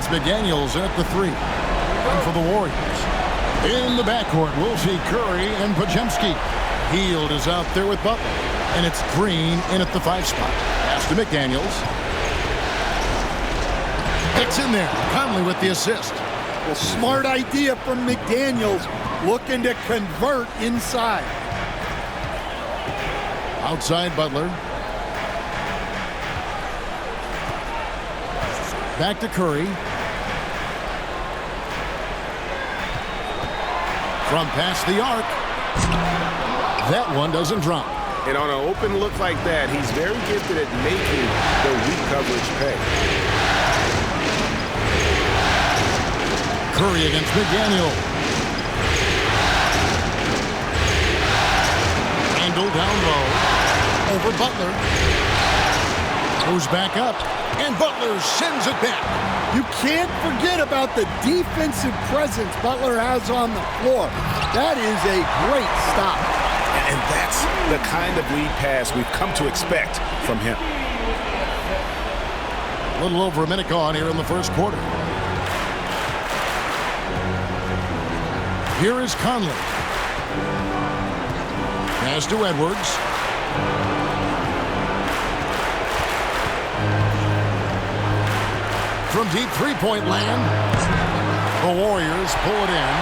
against McDaniels at the 3. And for the Warriors, in the backcourt, we'll see Curry and Podziemski. Hield is out there with Butler. And it's Green in at the 5 spot. Pass to McDaniels. It's in there. Conley with the assist. Well, smart idea from McDaniels, looking to convert inside. Outside Butler. Back to Curry. From past the arc. That one doesn't drop. And on an open look like that, he's very gifted at making the weak coverage pay. Curry against McDaniel. Randle down low. Over Butler. Goes back up. And Butler sends it back. You can't forget about the defensive presence Butler has on the floor. That is a great stop. And that's the kind of lead pass we've come to expect from him. A little over a minute gone here in the first quarter. Here is Conley. Pass to Edwards. From deep three-point land, the Warriors pull it in.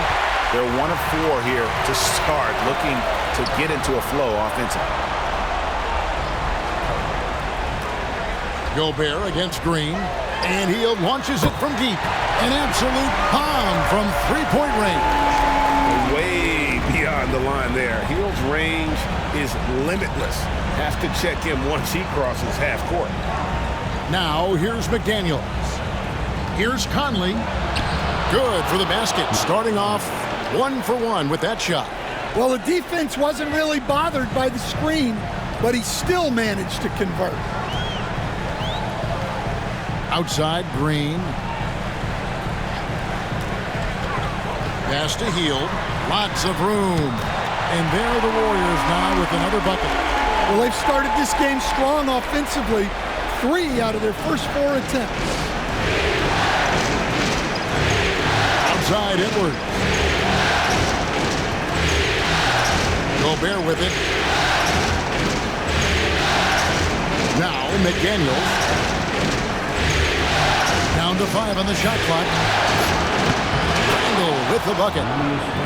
They're 1 of 4 here to start, looking to get into a flow offensively. Gobert against Green, and he launches it from deep. An absolute bomb from three-point range. Way beyond the line there. Hield's range is limitless. Have to check him once he crosses half court. Now here's McDaniels. Here's Conley. Good for the basket. Starting off 1 for 1 with that shot. Well, the defense wasn't really bothered by the screen, but he still managed to convert. Outside, Green. Pass to Hield. Lots of room. And there are the Warriors now with another bucket. Well, they've started this game strong offensively. 3 out of their first 4 attempts. Outside, Edwards. Gobert with it. Now McDaniels. Down to 5 on the shot clock. Randle with the bucket.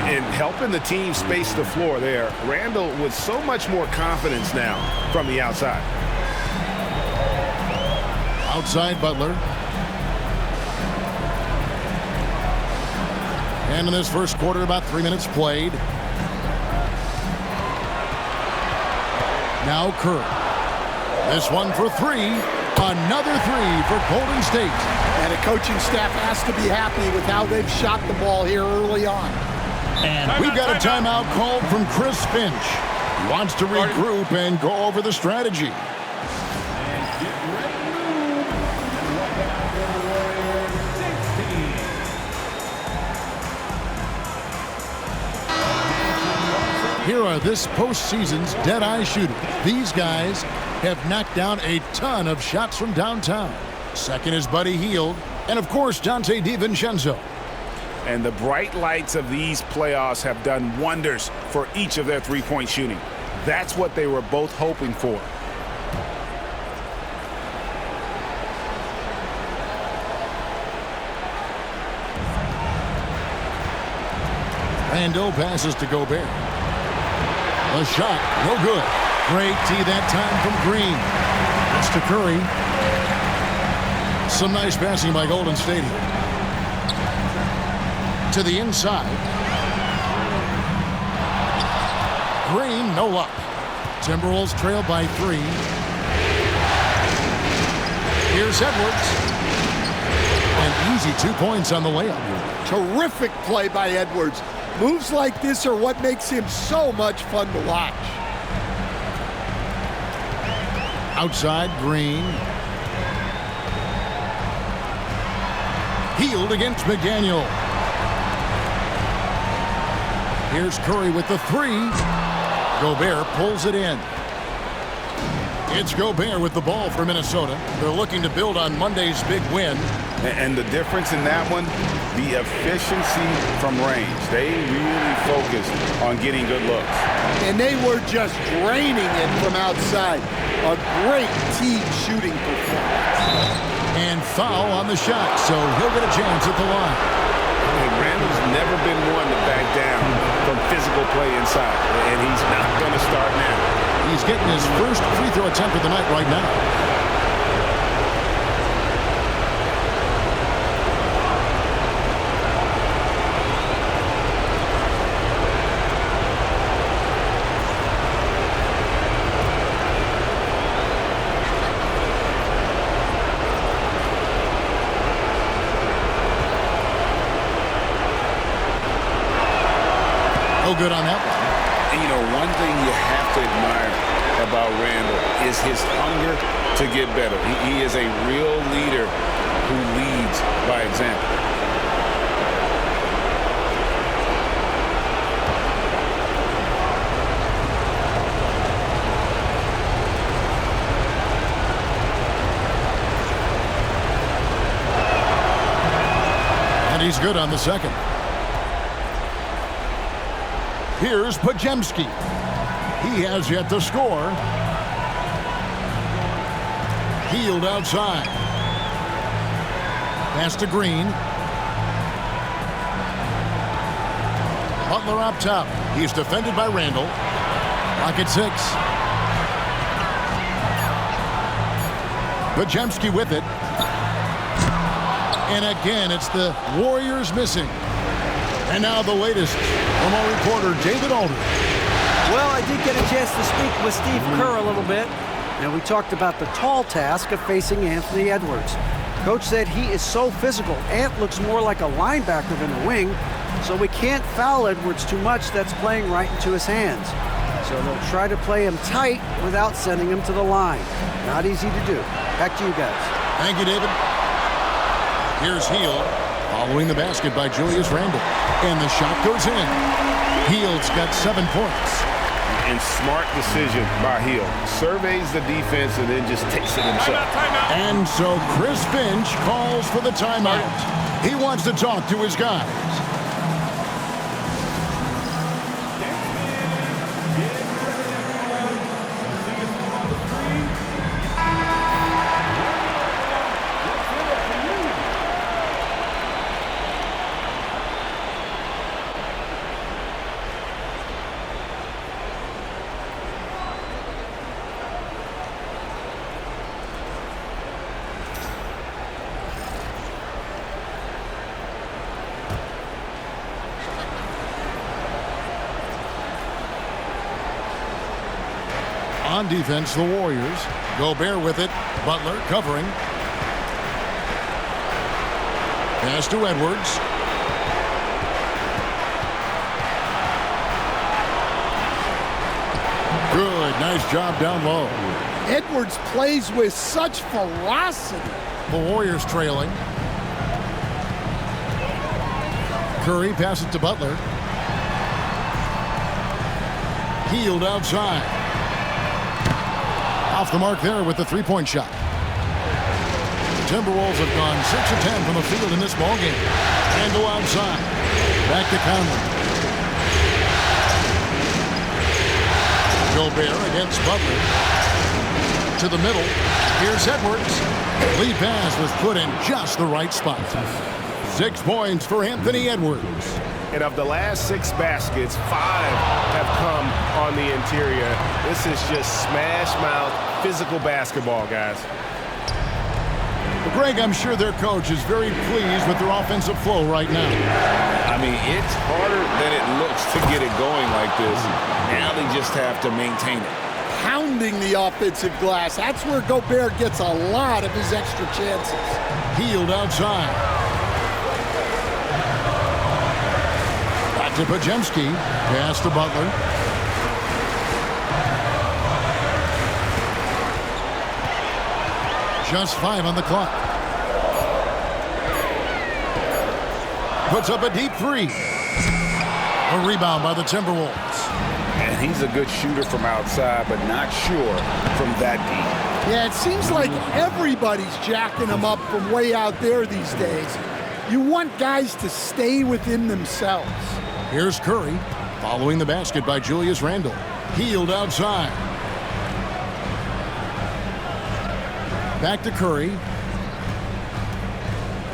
And helping the team space the floor there. Randle with so much more confidence now from the outside. Outside Butler. And in this first quarter, about 3 minutes played. Now Curry. This one for 3. Another 3 for Golden State. And the coaching staff has to be happy with how they've shot the ball here early on. And we've got a timeout called from Chris Finch. He wants to regroup and go over the strategy. Here are this postseason's dead-eye shooters. These guys have knocked down a ton of shots from downtown. Second is Buddy Hield, and of course, Dante DiVincenzo. And the bright lights of these playoffs have done wonders for each of their three-point shooting. That's what they were both hoping for. Randle passes to Gobert. A shot, no good. Great tee that time from Green. It's to Curry. Some nice passing by Golden State here. To the inside. Green, no luck. Timberwolves trail by 3. Here's Edwards. An easy 2 points on the layup. Terrific play by Edwards. Moves like this are what makes him so much fun to watch. Outside, Green. Hield against McDaniel. Here's Curry with the 3. Gobert pulls it in. It's Gobert with the ball for Minnesota. They're looking to build on Monday's big win. And the difference in that one, the efficiency from range. They really focused on getting good looks. And they were just draining it from outside. A great team shooting performance. And foul on the shot, so he'll get a chance at the line. Randall's never been one to back down from physical play inside, and he's not going to start now. He's getting his first free throw attempt of the night right now. No good on that one. And, you know, one thing you have to admire about Randall is his hunger to get better. He is a real leader who leads by example. And he's good on the second. Here's Podziemski. He has yet to score. Healed outside. Pass to Green. Butler up top. He's defended by Randall. Clock at 6. Podziemski with it. And again, it's the Warriors missing. And now the latest from our reporter, David Aldridge. Well, I did get a chance to speak with Steve Kerr a little bit, and we talked about the tall task of facing Anthony Edwards. Coach said he is so physical. Ant looks more like a linebacker than a wing, so we can't foul Edwards too much. That's playing right into his hands. So they'll try to play him tight without sending him to the line. Not easy to do. Back to you guys. Thank you, David. Here's Hield following the basket by Julius Randle. And the shot goes in. Hield's got 7 points. And smart decision by Hield. Surveys the defense and then just takes it himself. And so Chris Finch calls for the timeout. He wants to talk to his guys. On defense, the Warriors. Gobert with it. Butler covering. Pass to Edwards. Good. Nice job down low. Edwards plays with such ferocity. The Warriors trailing. Curry passes to Butler. Hield outside. Off the mark there with the three-point shot. The Timberwolves have gone 6 of 10 from the field in this ballgame. And go outside. Back to Conley. Gobert against Butler. To the middle. Here's Edwards. Lead pass was put in just the right spot. 6 points for Anthony Edwards. And of the last 6 baskets, 5 have come on the interior. This is just smash mouth, physical basketball, guys. Well, Greg, I'm sure their coach is very pleased with their offensive flow right now. I mean, it's harder than it looks to get it going like this. Now they just have to maintain it. Pounding the offensive glass. That's where Gobert gets a lot of his extra chances. Hield outside. Back to Podziemski. Pass to Butler. Just 5 on the clock. Puts up a deep 3. A rebound by the Timberwolves. And he's a good shooter from outside, but not sure from that deep. Yeah, it seems like everybody's jacking him up from way out there these days. You want guys to stay within themselves. Here's Curry, following the basket by Julius Randle. Healed outside. Back to Curry.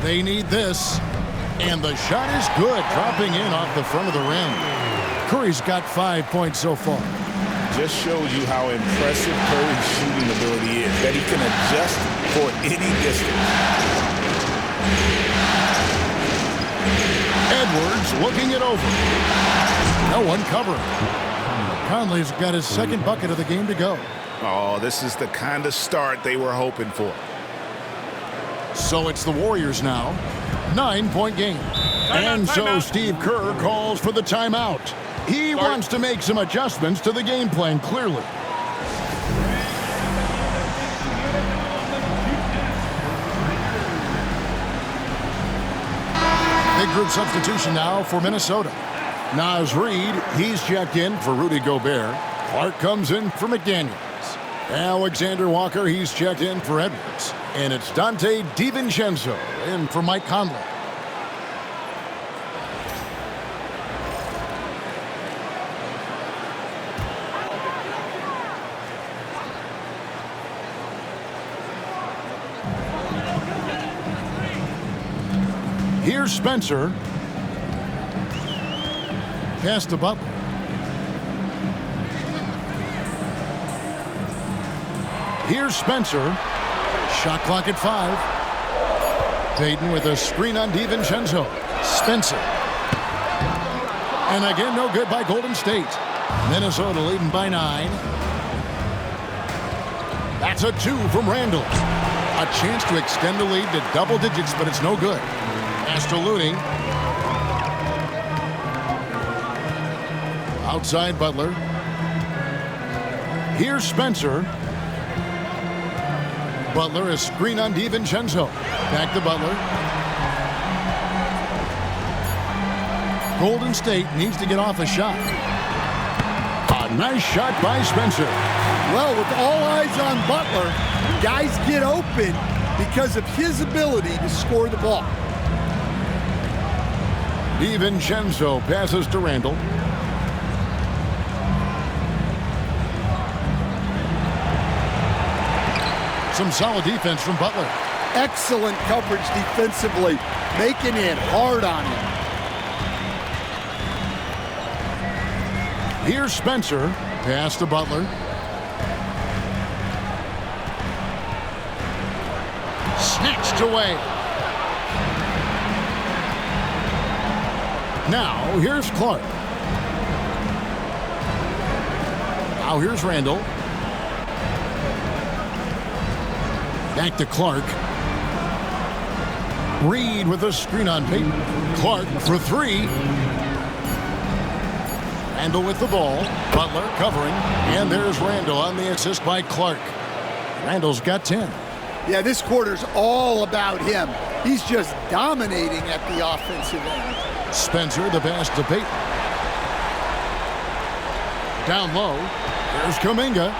They need this. And the shot is good, dropping in off the front of the rim. Curry's got 5 points so far. Just shows you how impressive Curry's shooting ability is, that he can adjust for any distance. Edwards looking it over. No one covering. Conley's got his second bucket of the game to go. Oh, this is the kind of start they were hoping for. So it's the Warriors now. 9-point game. And so Steve Kerr calls for the timeout. He wants to make some adjustments to the game plan, clearly. Big group substitution now for Minnesota. Naz Reid, he's checked in for Rudy Gobert. Clark comes in for McDaniels. Alexander Walker, he's checked in for Edwards. And it's Dante DiVincenzo in for Mike Conley. Here's Spencer. Pass to Butler. Here's Spencer. Shot clock at 5. Payton with a screen on DiVincenzo. Spencer. And again, no good by Golden State. Minnesota leading by 9. That's a 2 from Randle. A chance to extend the lead to double digits, but it's no good. Pass to Looney. Outside Butler. Here's Spencer. Butler, a screen on DiVincenzo. Back to Butler. Golden State needs to get off a shot. A nice shot by Spencer. Well, with all eyes on Butler, guys get open because of his ability to score the ball. DiVincenzo passes to Randle. Some solid defense from Butler. Excellent coverage defensively, making it hard on him. Here's Spencer. Pass to Butler. Snatched away. Now, here's Clark. Now, here's Randle. Back to Clark. Reid with a screen on Payton. Clark for 3. Randle with the ball. Butler covering. And there's Randle on the assist by Clark. Randle's got 10. Yeah, this quarter's all about him. He's just dominating at the offensive end. Spencer, the pass to Payton. Down low. Here's Kuminga.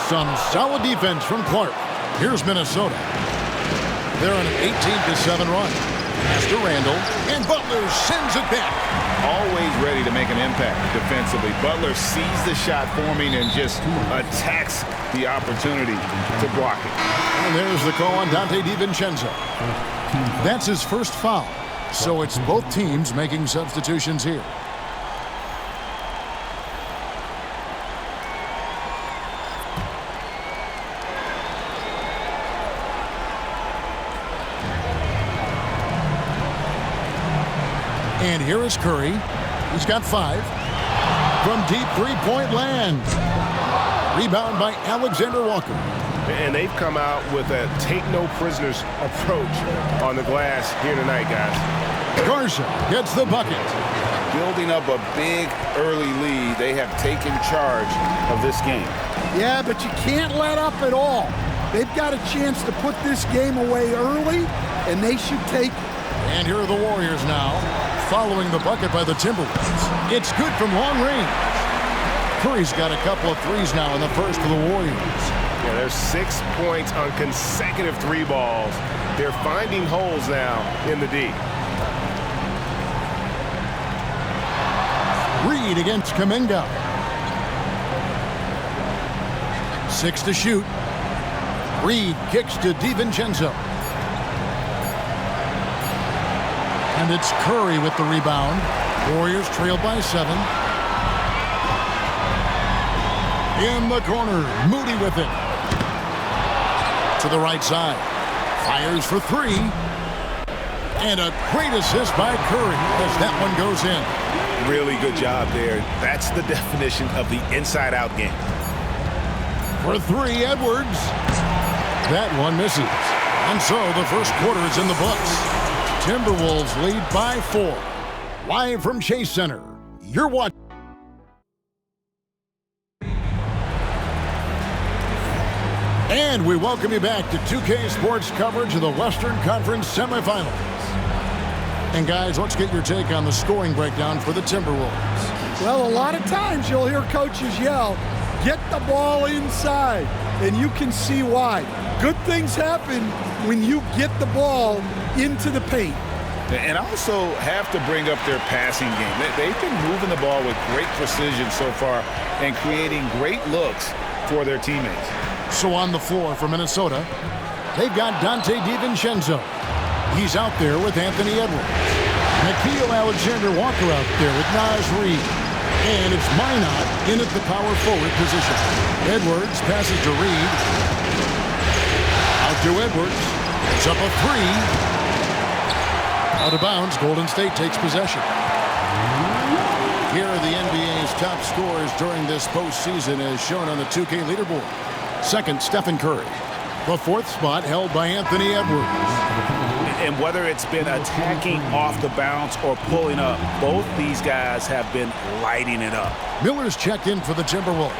Some solid defense from Clark. Here's Minnesota. They're on an 18-7 run. Pass to Randle, and Butler sends it back. Always ready to make an impact defensively. Butler sees the shot forming and just attacks the opportunity to block it. And there's the call on Dante DiVincenzo. That's his first foul. So it's both teams making substitutions here. And here is Curry. He's got 5. From deep three-point land. Rebound by Alexander Walker. And they've come out with a take-no-prisoners approach on the glass here tonight, guys. Garza gets the bucket. Building up a big early lead, they have taken charge of this game. Yeah, but you can't let up at all. They've got a chance to put this game away early, and they should take it. And here are the Warriors now. following the bucket by the Timberwolves. It's good from long range. Curry's got a couple of threes now in the first for the Warriors. Yeah, there's 6 points on consecutive 3 balls. They're finding holes now in the D. Reed against Kuminga. 6 to shoot. Reed kicks to DiVincenzo. And it's Curry with the rebound. Warriors trailed by 7. In the corner, Moody with it. To the right side. Fires for 3. And a great assist by Curry as that one goes in. Really good job there. That's the definition of the inside-out game. For 3, Edwards. That one misses. And so the first quarter is in the books. Timberwolves lead by 4. Live from Chase Center, you're watching. And we welcome you back to 2K Sports coverage of the Western Conference semifinals. And guys, let's get your take on the scoring breakdown for the Timberwolves. Well, a lot of times you'll hear coaches yell, get the ball inside, and you can see why. Good things happen when you get the ball into the paint. And also have to bring up their passing game. They've been moving the ball with great precision so far and creating great looks for their teammates. So on the floor for Minnesota, they've got Dante DiVincenzo. He's out there with Anthony Edwards. Nickeil Alexander-Walker out there with Naz Reid. And it's Minot in at the power forward position. Edwards passes to Reid. Out to Edwards. It's up a 3. Out of bounds, Golden State takes possession. Here are the NBA's top scorers during this postseason as shown on the 2K leaderboard. Second, Stephen Curry. The 4th spot held by Anthony Edwards. And whether it's been attacking off the bounce or pulling up, both these guys have been lighting it up. Miller's checked in for the Timberwolves.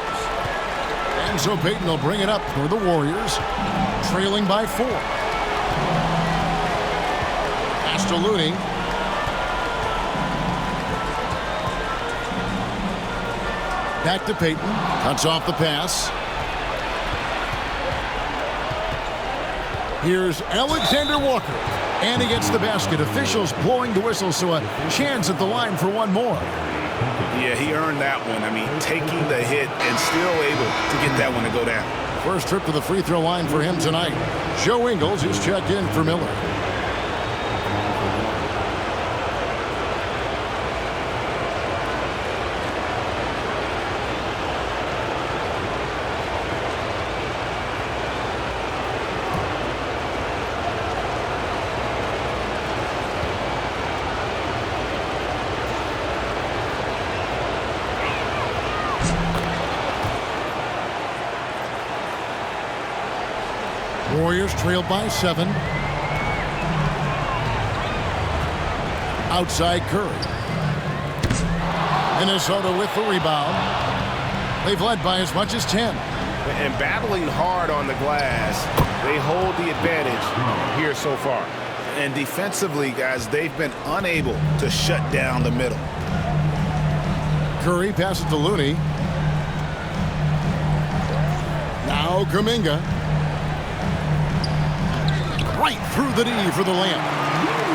And so Payton will bring it up for the Warriors, trailing by 4. Pass to Looney. Back to Payton. Cuts off the pass. Here's Alexander Walker. And he gets the basket. Officials blowing the whistle, so a chance at the line for one more. Yeah, he earned that one. I mean, taking the hit and still able to get that one to go down. First trip to the free throw line for him tonight. Joe Ingles is checked in for Miller. Warriors trailed by 7. Outside Curry. Minnesota with the rebound. They've led by as much as 10. And battling hard on the glass, they hold the advantage here so far. And defensively, guys, they've been unable to shut down the middle. Curry passes to Looney. Now Kuminga. Right through the D for the layup.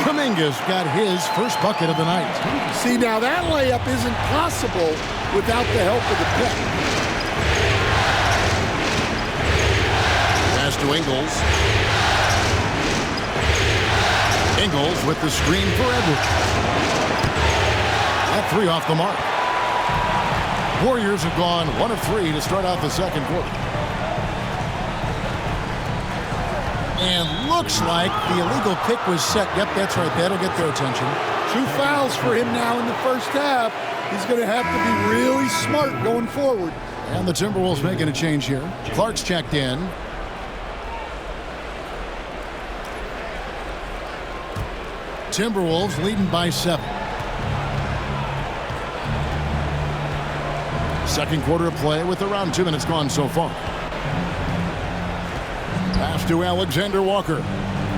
Kuminga's got his first bucket of the night. See, now that layup isn't possible without the help of the pick. Pass to Ingles. Ingles with the screen for Edwards. That 3 off the mark. Warriors have gone 1 of 3 to start out the second quarter. And looks like the illegal pick was set. Yep, that's right. That'll get their attention. 2 fouls for him now in the first half. He's going to have to be really smart going forward. And the Timberwolves making a change here. Clark's checked in. Timberwolves leading by 7. Second quarter of play with around 2 minutes gone so far. Pass to Alexander Walker.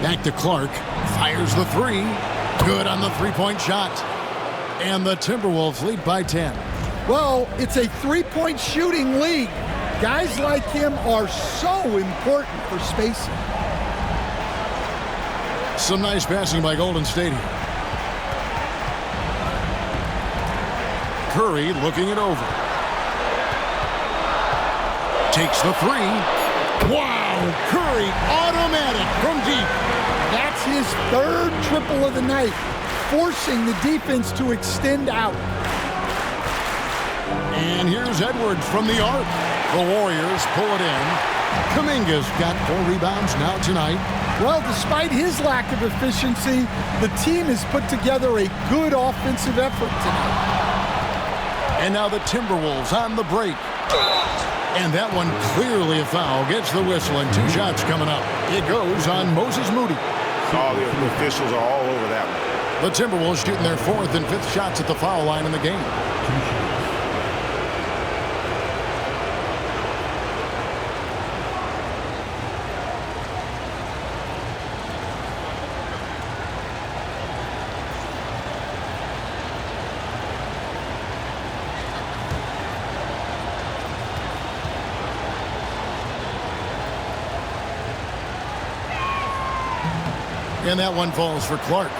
Back to Clark. Fires the 3. Good on the 3-point shot. And the Timberwolves lead by 10. Well, it's a three-point shooting league. Guys like him are so important for spacing. Some nice passing by Golden State here. Curry looking it over. Takes the three. Wow! Curry automatic from deep. That's his third triple of the night, forcing the defense to extend out. And here's Edwards from the arc. The Warriors pull it in. Kuminga's got 4 rebounds now tonight. Well, despite his lack of efficiency, the team has put together a good offensive effort tonight. And now the Timberwolves on the break. And that one clearly a foul. Gets the whistle and 2 shots coming up. It goes on Moses Moody. All the officials are all over that one. The Timberwolves shooting their 4th and 5th shots at the foul line in the game. And that one falls for Clark.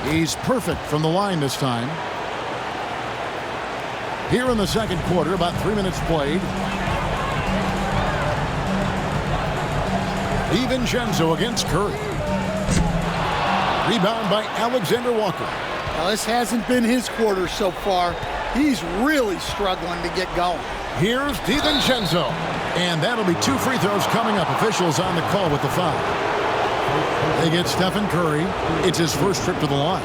He's perfect from the line this time. Here in the second quarter, about 3 minutes played. DiVincenzo against Curry. Rebound by Alexander Walker. Now, this hasn't been his quarter so far. He's really struggling to get going. Here's DiVincenzo. And that'll be 2 free throws coming up. Officials on the call with the foul. They get Stephen Curry. It's his first trip to the line.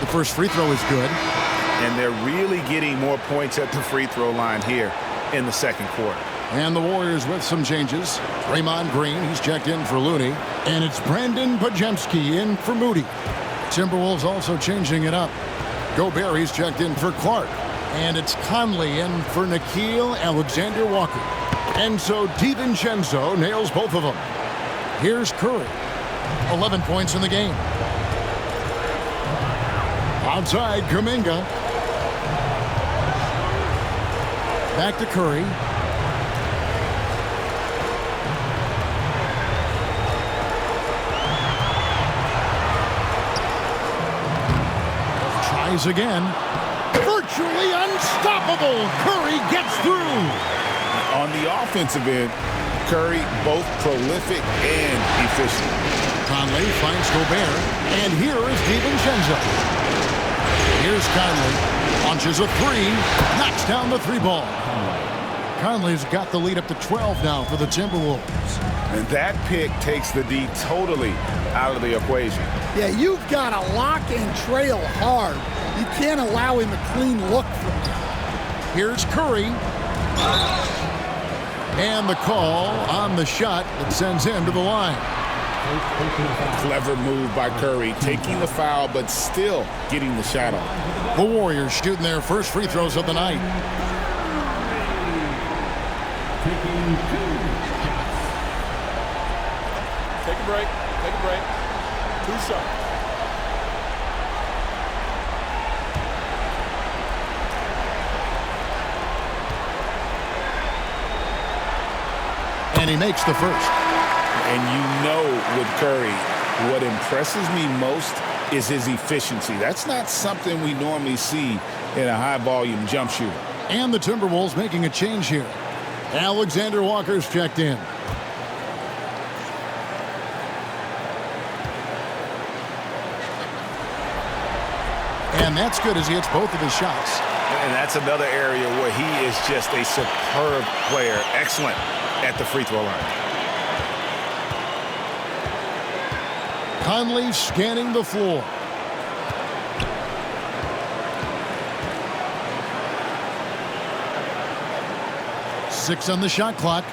The first free throw is good. And they're really getting more points at the free throw line here in the second quarter. And the Warriors with some changes. Draymond Green, he's checked in for Looney. And it's Brandon Podziemski in for Moody. Timberwolves also changing it up. Gobert, he's checked in for Clark. And it's Conley in for Nickeil Alexander-Walker. And so DiVincenzo nails both of them. Here's Curry. 11 points in the game. Outside, Kuminga. Back to Curry. Tries again. Virtually unstoppable. Curry gets through. On the offensive end, Curry both prolific and efficient. Conley finds Gobert. And here is DiVincenzo. Here's Conley. Launches a 3. Knocks down the 3 ball. Conley's got the lead up to 12 now for the Timberwolves. And that pick takes the D totally out of the equation. Yeah, you've got to lock and trail hard. You can't allow him a clean look from there. Here's Curry. And the call on the shot that sends him to the line. Clever move by Curry, taking the foul, but still getting the shot off. The Warriors shooting their first free throws of the night. Take a break. Take a break. 2 shots. And he makes the first. And you know with Curry, what impresses me most is his efficiency. That's not something we normally see in a high-volume jump shooter. And the Timberwolves making a change here. Alexander Walker's checked in. And that's good as he hits both of his shots. And that's another area where he is just a superb player. Excellent at the free throw line. Conley scanning the floor. Six on the shot clock.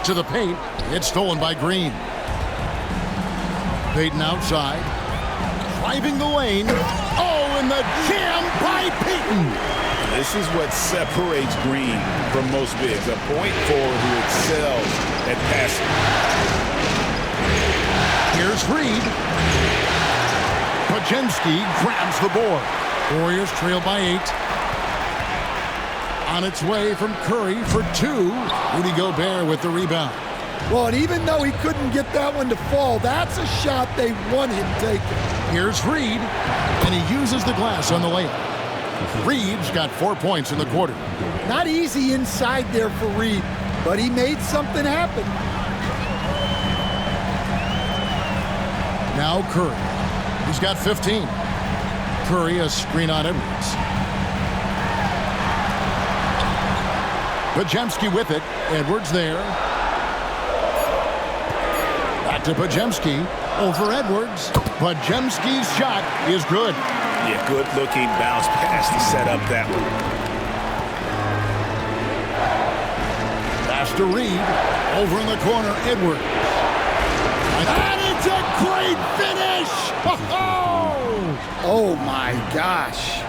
To the paint. It's stolen by Green. Payton outside. Driving the lane. Oh, and the jam by Payton. This is what separates Green from most bigs. A point forward who excels at passing. Here's Reed. Podziemski grabs the board. Warriors trail by 8. On its way from Curry for 2. Rudy Gobert with the rebound. Well, and even though he couldn't get that one to fall, that's a shot they want him taking. Here's Reed, and he uses the glass on the layup. Reed's got 4 points in the quarter. Not easy inside there for Reed, but he made something happen. Now Curry. He's got 15. Curry a screen on Edwards. Podziemski with it. Edwards there. Back to Podziemski. Over Edwards. Podziemski's shot is good. Yeah, good-looking bounce pass to set up that one. Pass to Reed. Over in the corner, Edwards. And it's a great finish! Oh, my gosh.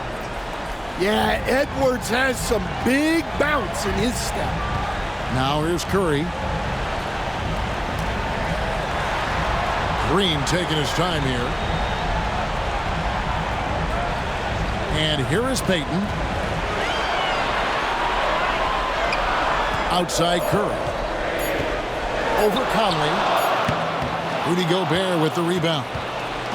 Yeah, Edwards has some big bounce in his step. Now here's Curry. Green taking his time here. And here is Payton. Outside Curry. Over Conley. Rudy Gobert with the rebound.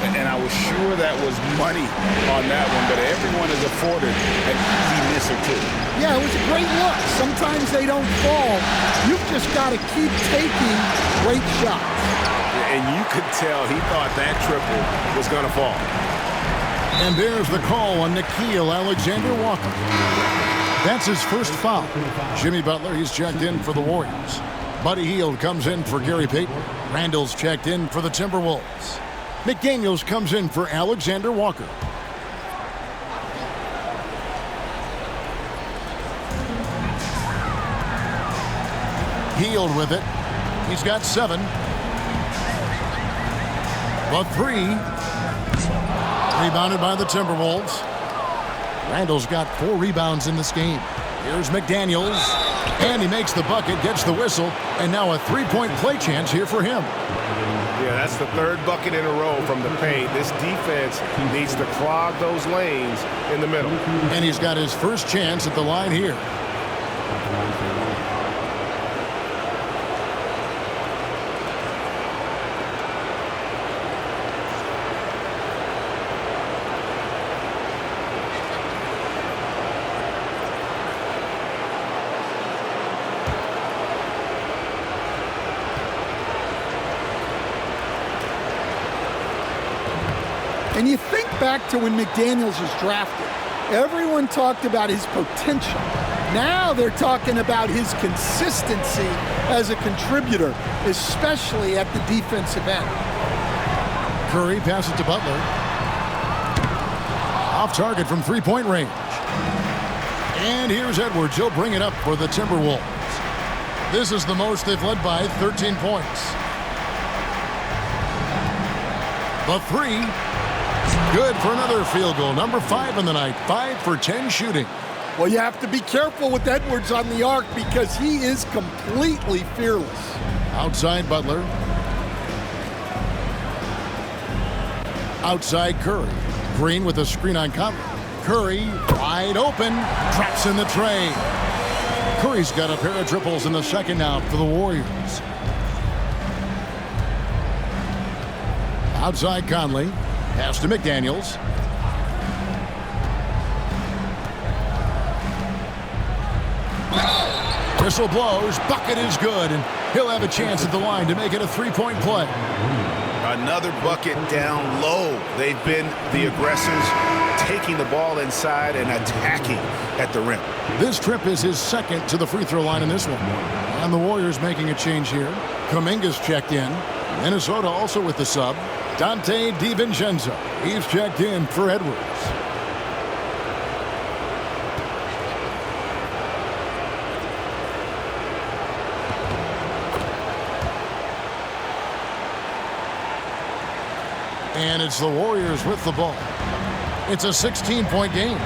And I was sure that was money on that one, but everyone is afforded an easy miss or two. Yeah, it was a great look. Sometimes they don't fall. You've just got to keep taking great shots. And you could tell he thought that triple was going to fall. And there's the call on Nickeil Alexander-Walker. That's his first foul. Jimmy Butler, he's checked in for the Warriors. Buddy Hield comes in for Gary Payton. Randall's checked in for the Timberwolves. McDaniels comes in for Alexander Walker. Hield with it. He's got 7. The 3. Rebounded by the Timberwolves. Randall's got 4 rebounds in this game. Here's McDaniels. And he makes the bucket, gets the whistle, and now a 3-point play chance here for him. Yeah, that's the 3rd bucket in a row from the paint. This defense needs to clog those lanes in the middle. And he's got his first chance at the line here. And you think back to when McDaniels was drafted. Everyone talked about his potential. Now they're talking about his consistency as a contributor, especially at the defensive end. Curry passes to Butler. Off target from 3-point range. And here's Edwards. He'll bring it up for the Timberwolves. This is the most they've led by 13 points. The 3. Good for another field goal. Number 5 in the night. 5 for 10 shooting. Well, you have to be careful with Edwards on the arc because he is completely fearless. Outside Butler. Outside Curry. Green with a screen on Conley. Curry wide open. Traps in the tray. Curry's got a pair of triples in the second now for the Warriors. Outside Conley. Pass to McDaniels. Whistle blows. Bucket is good. And he'll have a chance at the line to make it a 3-point play. Another bucket down low. They've been the aggressors taking the ball inside and attacking at the rim. This trip is his second to the free throw line in this one. And the Warriors making a change here. Kuminga's checked in. Minnesota also with the sub. Dante DiVincenzo. He's checked in for Edwards. And it's the Warriors with the ball. It's a 16-point game.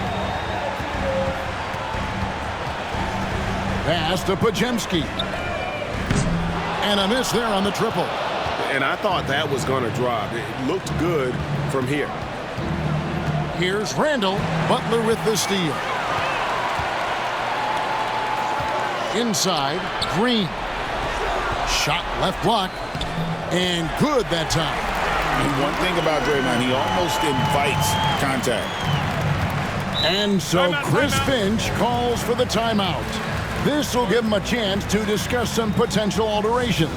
Pass to Podziemski. And a miss there on the triple. And I thought that was going to drop. It looked good from here. Here's Randall. Butler with the steal. Inside, Green. Shot left block. And good that time. And one thing about Draymond, he almost invites contact. And so Chris Finch calls for the timeout. This will give him a chance to discuss some potential alterations.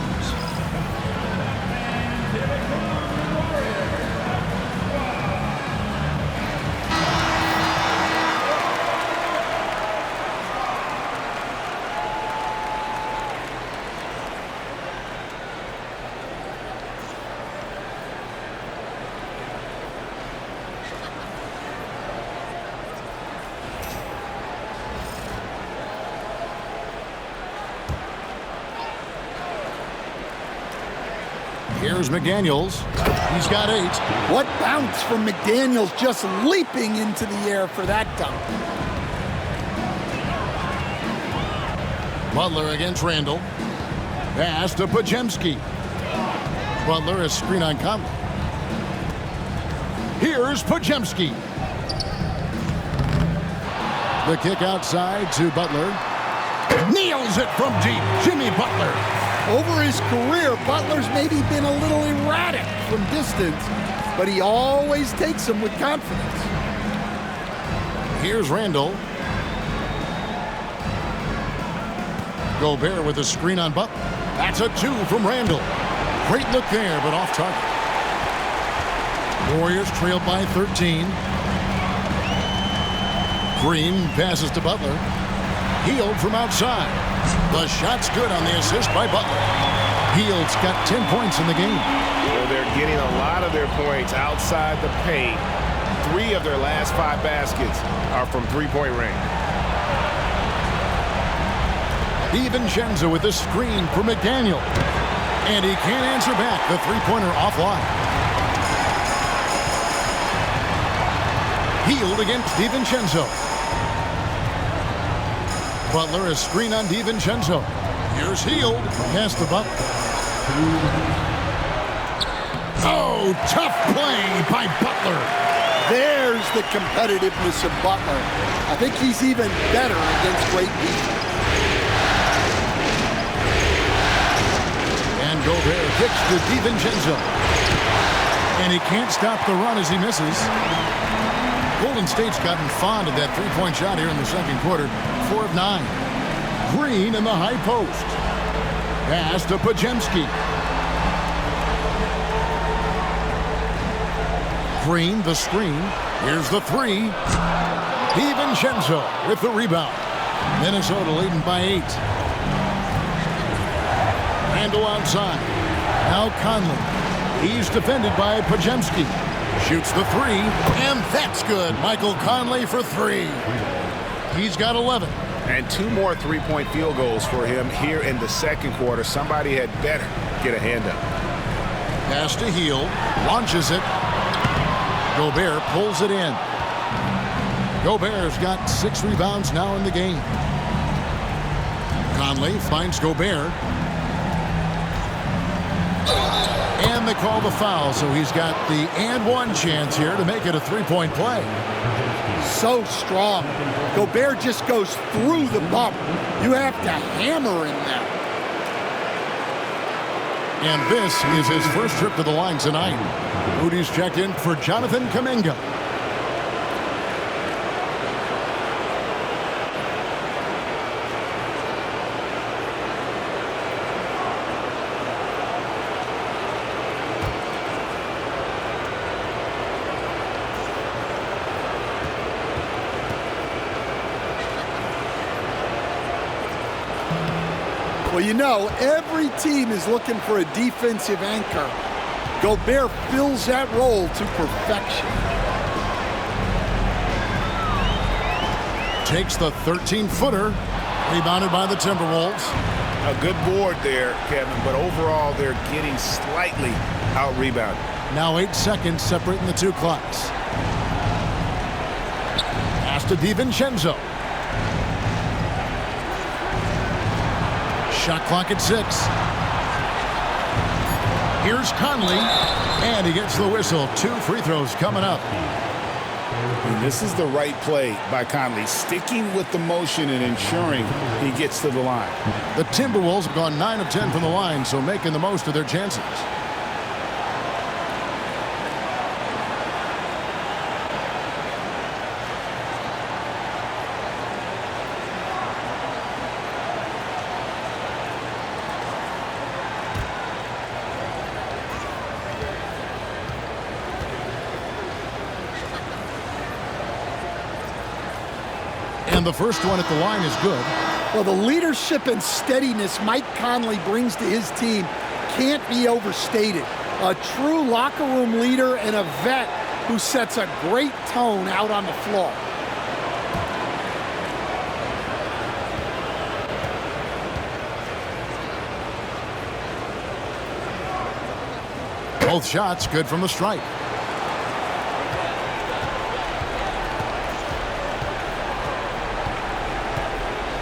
Here's McDaniels. He's got 8. What bounce from McDaniels, just leaping into the air for that dunk. Butler against Randall. Pass to Podziemski. Butler is screen on Conley. Here's Podziemski. The kick outside to Butler. Nails it from deep. Jimmy Butler. Over his career, Butler's maybe been a little erratic from distance, but he always takes them with confidence. Here's Randall. Gobert with a screen on Butler. That's a 2 from Randall. Great look there, but off target. Warriors trail by 13. Green passes to Butler. Hield from outside. The shot's good on the assist by Butler. Hield's got 10 points in the game. Well, they're getting a lot of their points outside the paint. 3 of their last 5 baskets are from three-point range. DiVincenzo with a screen for McDaniel. And he can't answer back. The three-pointer offline. Hield against DiVincenzo. Butler is screen on DiVincenzo. Here's Hield. Pass to Butler. Oh, tough play by Butler. There's the competitiveness of Butler. I think he's even better against great defense. And Gobert kicks to DiVincenzo. And he can't stop the run as he misses. Golden State's gotten fond of that three-point shot here in the second quarter. 4 of 9. Green in the high post. Pass to Podziemski. Green, the screen. Here's the 3. DiVincenzo with the rebound. Minnesota leading by 8. Randall outside. Now Conley. He's defended by Podziemski. Shoots the 3, and that's good. Michael Conley for 3. He's got 11. And 2 more three-point field goals for him here in the second quarter. Somebody had better get a hand up. Pass to Hield. Launches it. Gobert pulls it in. Gobert's got 6 rebounds now in the game. Conley finds Gobert. And they call the foul, so he's got the and 1 chance here to make it a 3-point play. So strong. Gobert just goes through the bump. You have to hammer him now. And this is his first trip to the line tonight. Rudy's checked in for Jonathan Kuminga. Well, you know, every team is looking for a defensive anchor. Gobert fills that role to perfection. Takes the 13-footer. Rebounded by the Timberwolves. A good board there, Kevin, but overall they're getting slightly out-rebounded. Now 8 seconds separating the two clocks. Pass to DiVincenzo. Shot clock at 6. Here's Conley, and he gets the whistle. 2 free throws coming up. And this is the right play by Conley, sticking with the motion and ensuring he gets to the line. The Timberwolves have gone 9 of 10 from the line, so making the most of their chances. And the first one at the line is good. Well, the leadership and steadiness Mike Conley brings to his team can't be overstated. A true locker room leader and a vet who sets a great tone out on the floor. Both shots good from the stripe.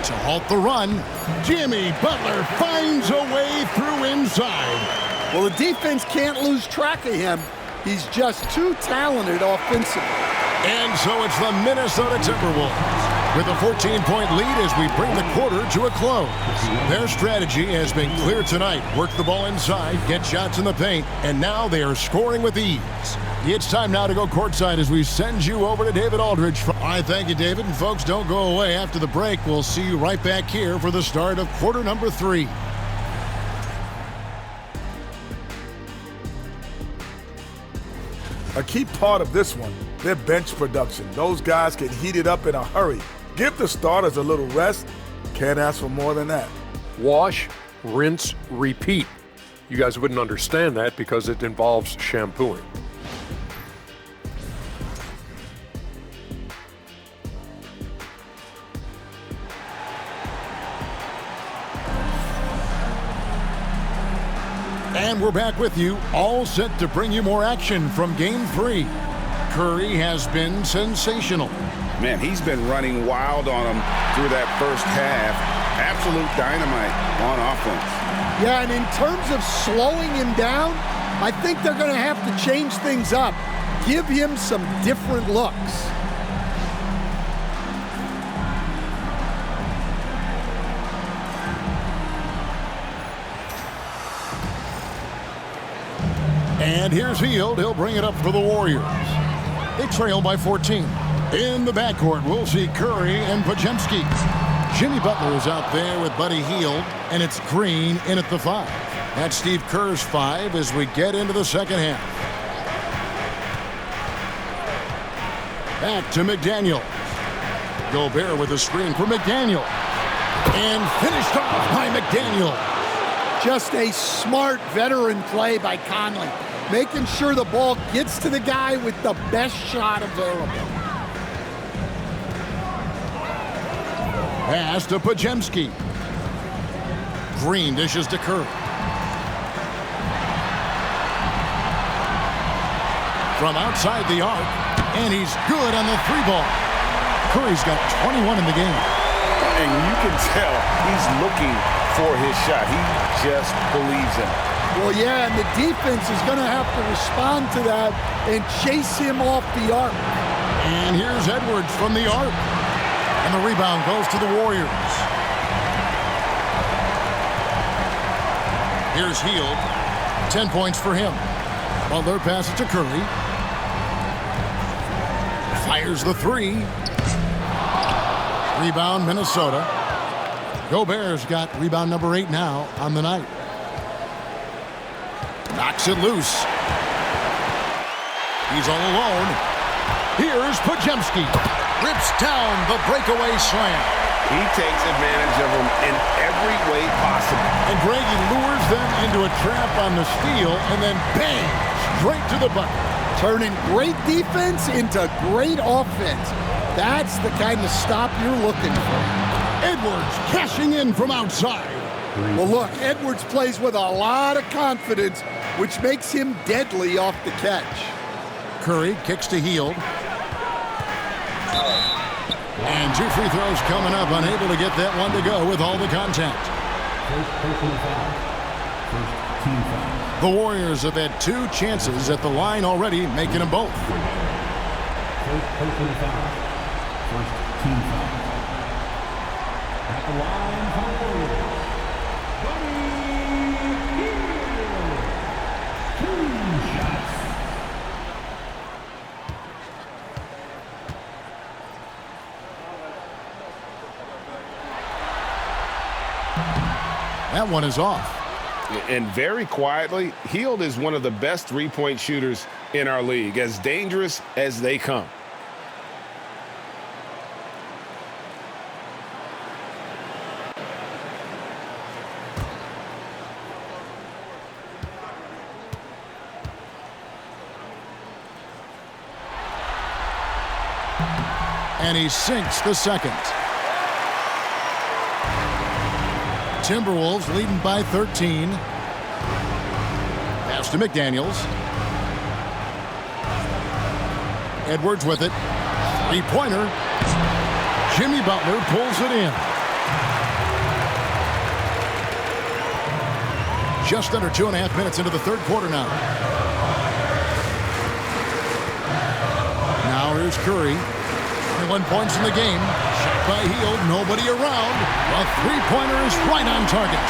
To halt the run, Jimmy Butler finds a way through inside. Well, the defense can't lose track of him. He's just too talented offensively. And so it's the Minnesota Timberwolves with a 14-point lead as we bring the quarter to a close. Their strategy has been clear tonight. Work the ball inside, get shots in the paint, and now they are scoring with ease. It's time now to go courtside as we send you over to David Aldridge. I thank you, David. And folks, don't go away. After the break, we'll see you right back here for the start of quarter number 3. A key part of this one, their bench production. Those guys get heated up in a hurry. Give the starters a little rest. Can't ask for more than that. Wash, rinse, repeat. You guys wouldn't understand that because it involves shampooing. And we're back with you, all set to bring you more action from Game 3. Curry has been sensational. Man, he's been running wild on him through that first half. Absolute dynamite on offense. Yeah, and in terms of slowing him down, I think they're going to have to change things up. Give him some different looks. And here's Hield. He'll bring it up for the Warriors. They trail by 14. In the backcourt, we'll see Curry and Podziemski. Jimmy Butler is out there with Buddy Hield, and it's Green in at the 5. That's Steve Kerr's 5 as we get into the second half. Back to McDaniel. Gobert with a screen for McDaniel. And finished off by McDaniel. Just a smart veteran play by Conley, making sure the ball gets to the guy with the best shot available. Pass to Podziemski. Green dishes to Curry. From outside the arc, and he's good on the 3-ball. Curry's got 21 in the game. And you can tell he's looking for his shot. He just believes in it. Well, yeah, and the defense is going to have to respond to that and chase him off the arc. And here's Edwards from the arc. And the rebound goes to the Warriors. Here's Hield. 10 points for him. Butler passes to Curry. Fires the 3. Rebound, Minnesota. Gobert's got rebound number 8 now on the night. Knocks it loose. He's all alone. Here's Podziemski. Rips down the breakaway slam. He takes advantage of them in every way possible. And Greg, he lures them into a trap on the steal, and then bang, straight to the bucket. Turning great defense into great offense. That's the kind of stop you're looking for. Edwards cashing in from outside. Well, look, Edwards plays with a lot of confidence, which makes him deadly off the catch. Curry kicks to Hield. And 2 free throws coming up, unable to get that one to go with all the contact. First team foul. The Warriors have had 2 chances at the line already, making them both. First personal foul. First team foul. At the line for the Warriors. That one is off. And very quietly, Hield is one of the best three-point shooters in our league, as dangerous as they come. And he sinks the second. Timberwolves leading by 13. Pass to McDaniels. Edwards with it. Three-pointer. Jimmy Butler pulls it in. Just under 2.5 minutes into the third quarter now. Now here's Curry. 1 points in the game. Shot by Hield. Nobody around. A three-pointer is right on target.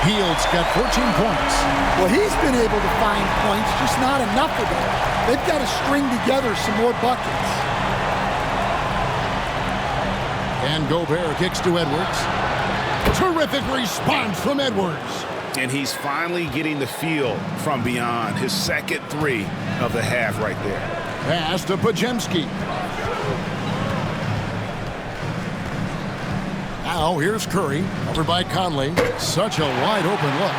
Hield's got 14 points. Well, he's been able to find points, just not enough of them. They've got to string together some more buckets. And Gobert kicks to Edwards. Terrific response from Edwards. And he's finally getting the feel from beyond. His second three of the half right there. Pass to Podziemski. Now here's Curry, over by Conley. Such a wide open look.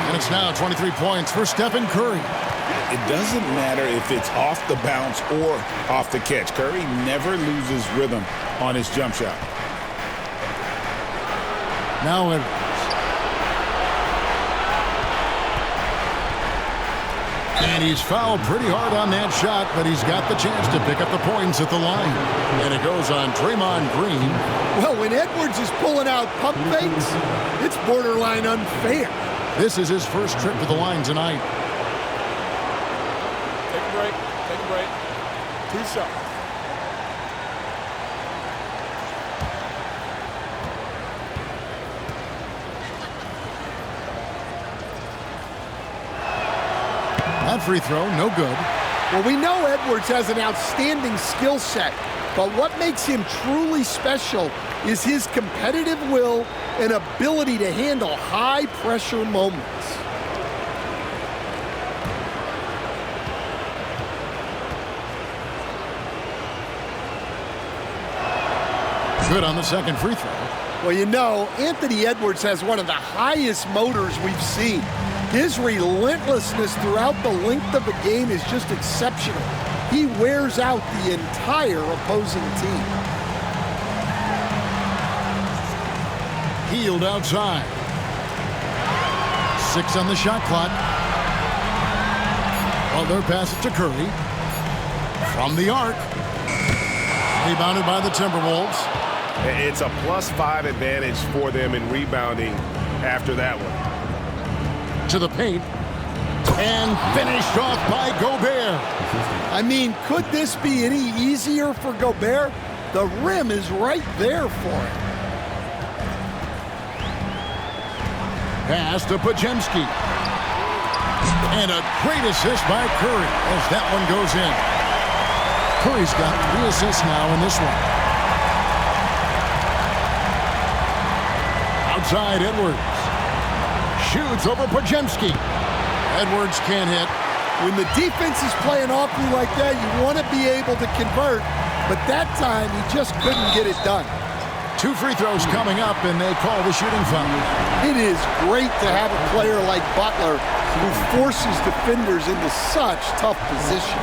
And it's now 23 points for Stephen Curry. It doesn't matter if it's off the bounce or off the catch. Curry never loses rhythm on his jump shot. Now Edwards. And he's fouled pretty hard on that shot, but he's got the chance to pick up the points at the line. And it goes on Draymond Green. Well, when Edwards is pulling out pump fakes, it's borderline unfair. This is his first trip to the line tonight. Take a break. Take a break. 2 shots. That free throw, no good. Well, we know Edwards has an outstanding skill set, but what makes him truly special is his competitive will and ability to handle high-pressure moments. Good on the second free throw. Well, you know, Anthony Edwards has one of the highest motors we've seen. His relentlessness throughout the length of the game is just exceptional. He wears out the entire opposing team. Hield outside. 6 on the shot clock. Butler passes to Curry. From the arc. Rebounded by the Timberwolves. It's a +5 advantage for them in rebounding after that one. To the paint. And finished off by Gobert. I mean, could this be any easier for Gobert? The rim is right there for him. Pass to Podziemski. And a great assist by Curry as that one goes in. Curry's got 3 assists now in this one. Outside Edwards. Shoots over Podziemski. Edwards can't hit. When the defense is playing off you like that, you want to be able to convert, but that time he just couldn't get it done. 2 free throws coming up, and they call the shooting foul. It is great to have a player like Butler who forces defenders into such tough positions.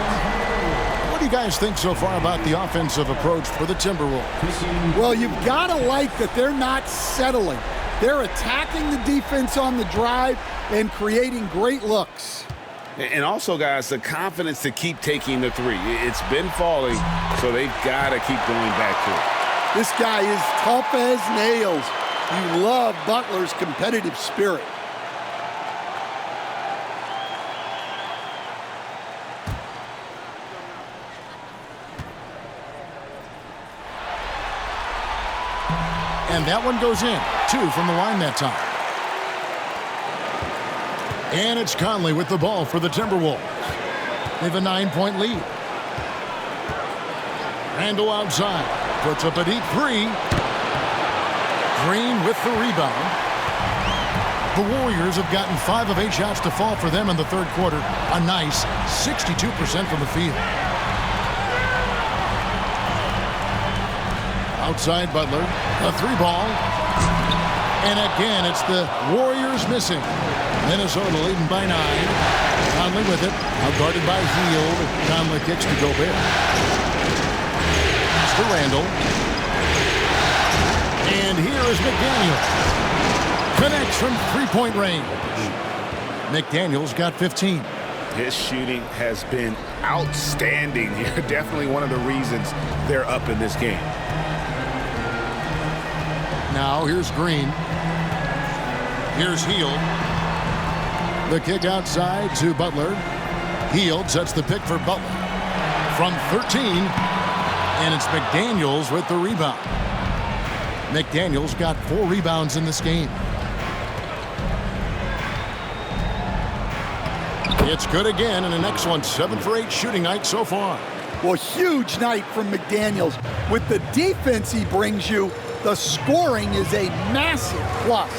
What do you guys think so far about the offensive approach for the Timberwolves? Well, you've got to like that they're not settling. They're attacking the defense on the drive and creating great looks. And also, guys, the confidence to keep taking the three. It's been falling, so they've got to keep going back to it. This guy is tough as nails. You love Butler's competitive spirit. And that one goes in. 2 from the line that time. And it's Conley with the ball for the Timberwolves. They have a 9-point lead. Randall outside. Puts up a deep 3. Green with the rebound. The Warriors have gotten 5 of 8 shots to fall for them in the third quarter. A nice 62% from the field. Outside Butler. A 3-ball. And again, it's the Warriors missing. Minnesota leading by 9. Conley with it. Outguarded by Hield. Conley kicks to Gobert. To Randall. And here is McDaniels. Connects from 3-point range. McDaniels got 15. His shooting has been outstanding here. Definitely one of the reasons they're up in this game. Now here's Green. Here's Hield. The kick outside to Butler. Hield sets the pick for Butler. From 13. And it's McDaniels with the rebound. McDaniels got 4 rebounds in this game. It's good again, and an excellent 7 for 8 shooting night so far. Well, huge night from McDaniels. With the defense he brings you, the scoring is a massive plus.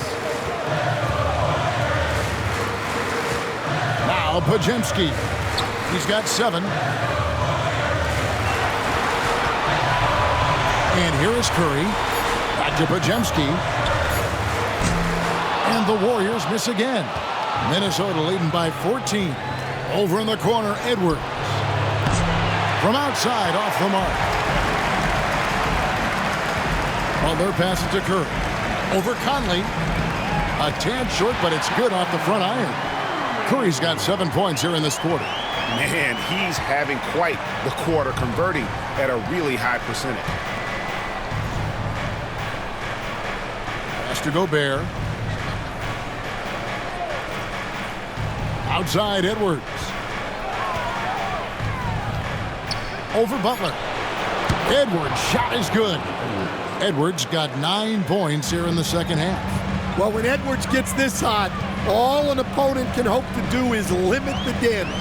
Now Podziemski. He's got 7. And here is Curry. Back to Podziemski. And the Warriors miss again. Minnesota leading by 14. Over in the corner, Edwards. From outside, off the mark. Butler passes to Curry. Over Conley. A tad short, but it's good off the front iron. Curry's got 7 points here in this quarter. Man, he's having quite the quarter, converting at a really high percentage. Pass to Gobert. Outside Edwards. Over Butler. Edwards' shot is good. Edwards got 9 points here in the second half. Well, when Edwards gets this hot, all an opponent can hope to do is limit the damage.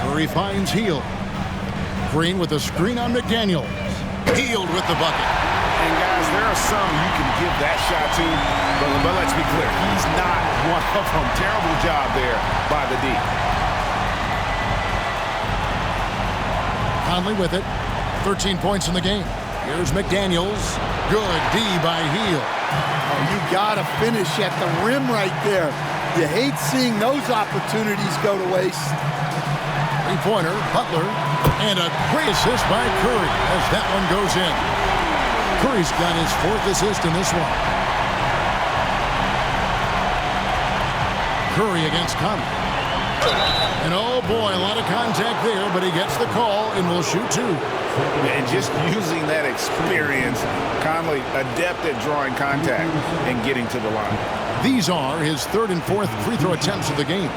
Curry finds Hield. Green with a screen on McDaniels. Hield with the bucket. And guys, there are some you can give that shot to, but let's be clear, he's not one of them. Terrible job there by the D. Conley with it. 13 points in the game. Here's McDaniels. Good D by Hield. Oh, you gotta finish at the rim right there. You hate seeing those opportunities go to waste. 3-pointer, Butler, and a great assist by Curry as that one goes in. Curry's got his 4th assist in this one. Curry against Conley. And oh boy, a lot of contact there, but he gets the call and will shoot 2. And just using that experience, Conley adept at drawing contact and getting to the line. These are his 3rd and 4th free throw attempts of the game.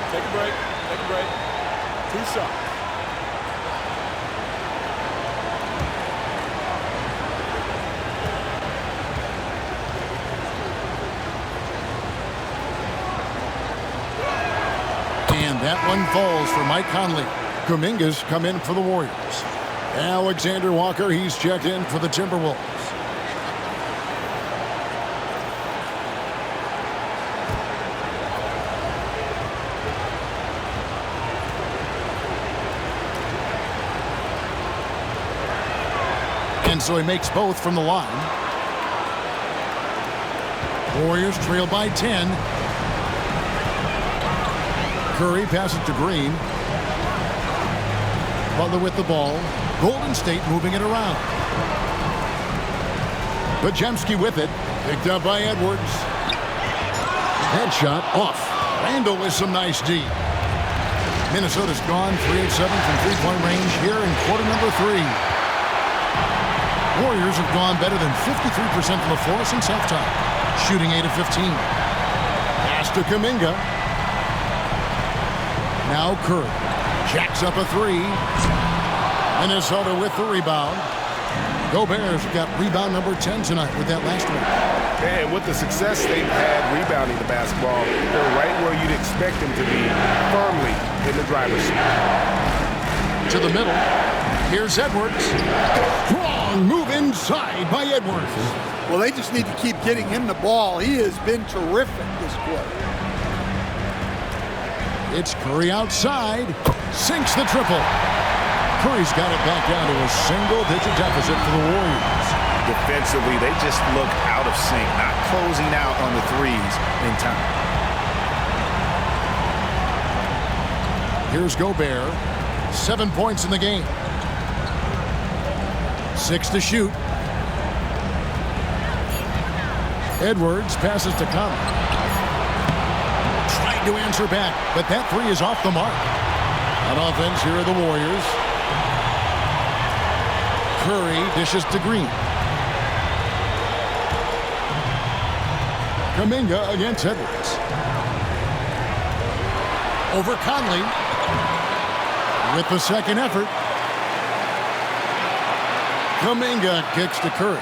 Take a break. Take a break. 2 shots. And that one falls for Mike Conley. Kuminga's come in for the Warriors. Alexander Walker, he's checked in for the Timberwolves. so he makes both from the line. Warriors trail by 10. Curry passes to Green. Butler with the ball. Golden State moving it around. Podziemski with it. Picked up by Edwards. Headshot off. Randall with some nice D. Minnesota's gone 3 of 7 from three-point range here in quarter number 3. Warriors have gone better than 53% from the floor since halftime, shooting 8 of 15. Pass to Kuminga. Now Curry jacks up a 3. Minnesota with the rebound. Gobert's got rebound number 10 tonight with that last one. And with the success they've had rebounding the basketball, they're right where you'd expect them to be, firmly in the driver's seat. To the middle. Here's Edwards. Strong move inside by Edwards. Well, they just need to keep getting him the ball. He has been terrific this quarter. It's Curry outside. Sinks the triple. Curry's got it back down to a single-digit deficit for the Warriors. Defensively, they just look out of sync, not closing out on the threes in time. Here's Gobert. 7 points in the game. 6 to shoot. Edwards passes to Conley. Trying to answer back, but that 3 is off the mark. On offense, here are the Warriors. Curry dishes to Green. Kuminga against Edwards. Over Conley. With the second effort. Kuminga kicks to Curry.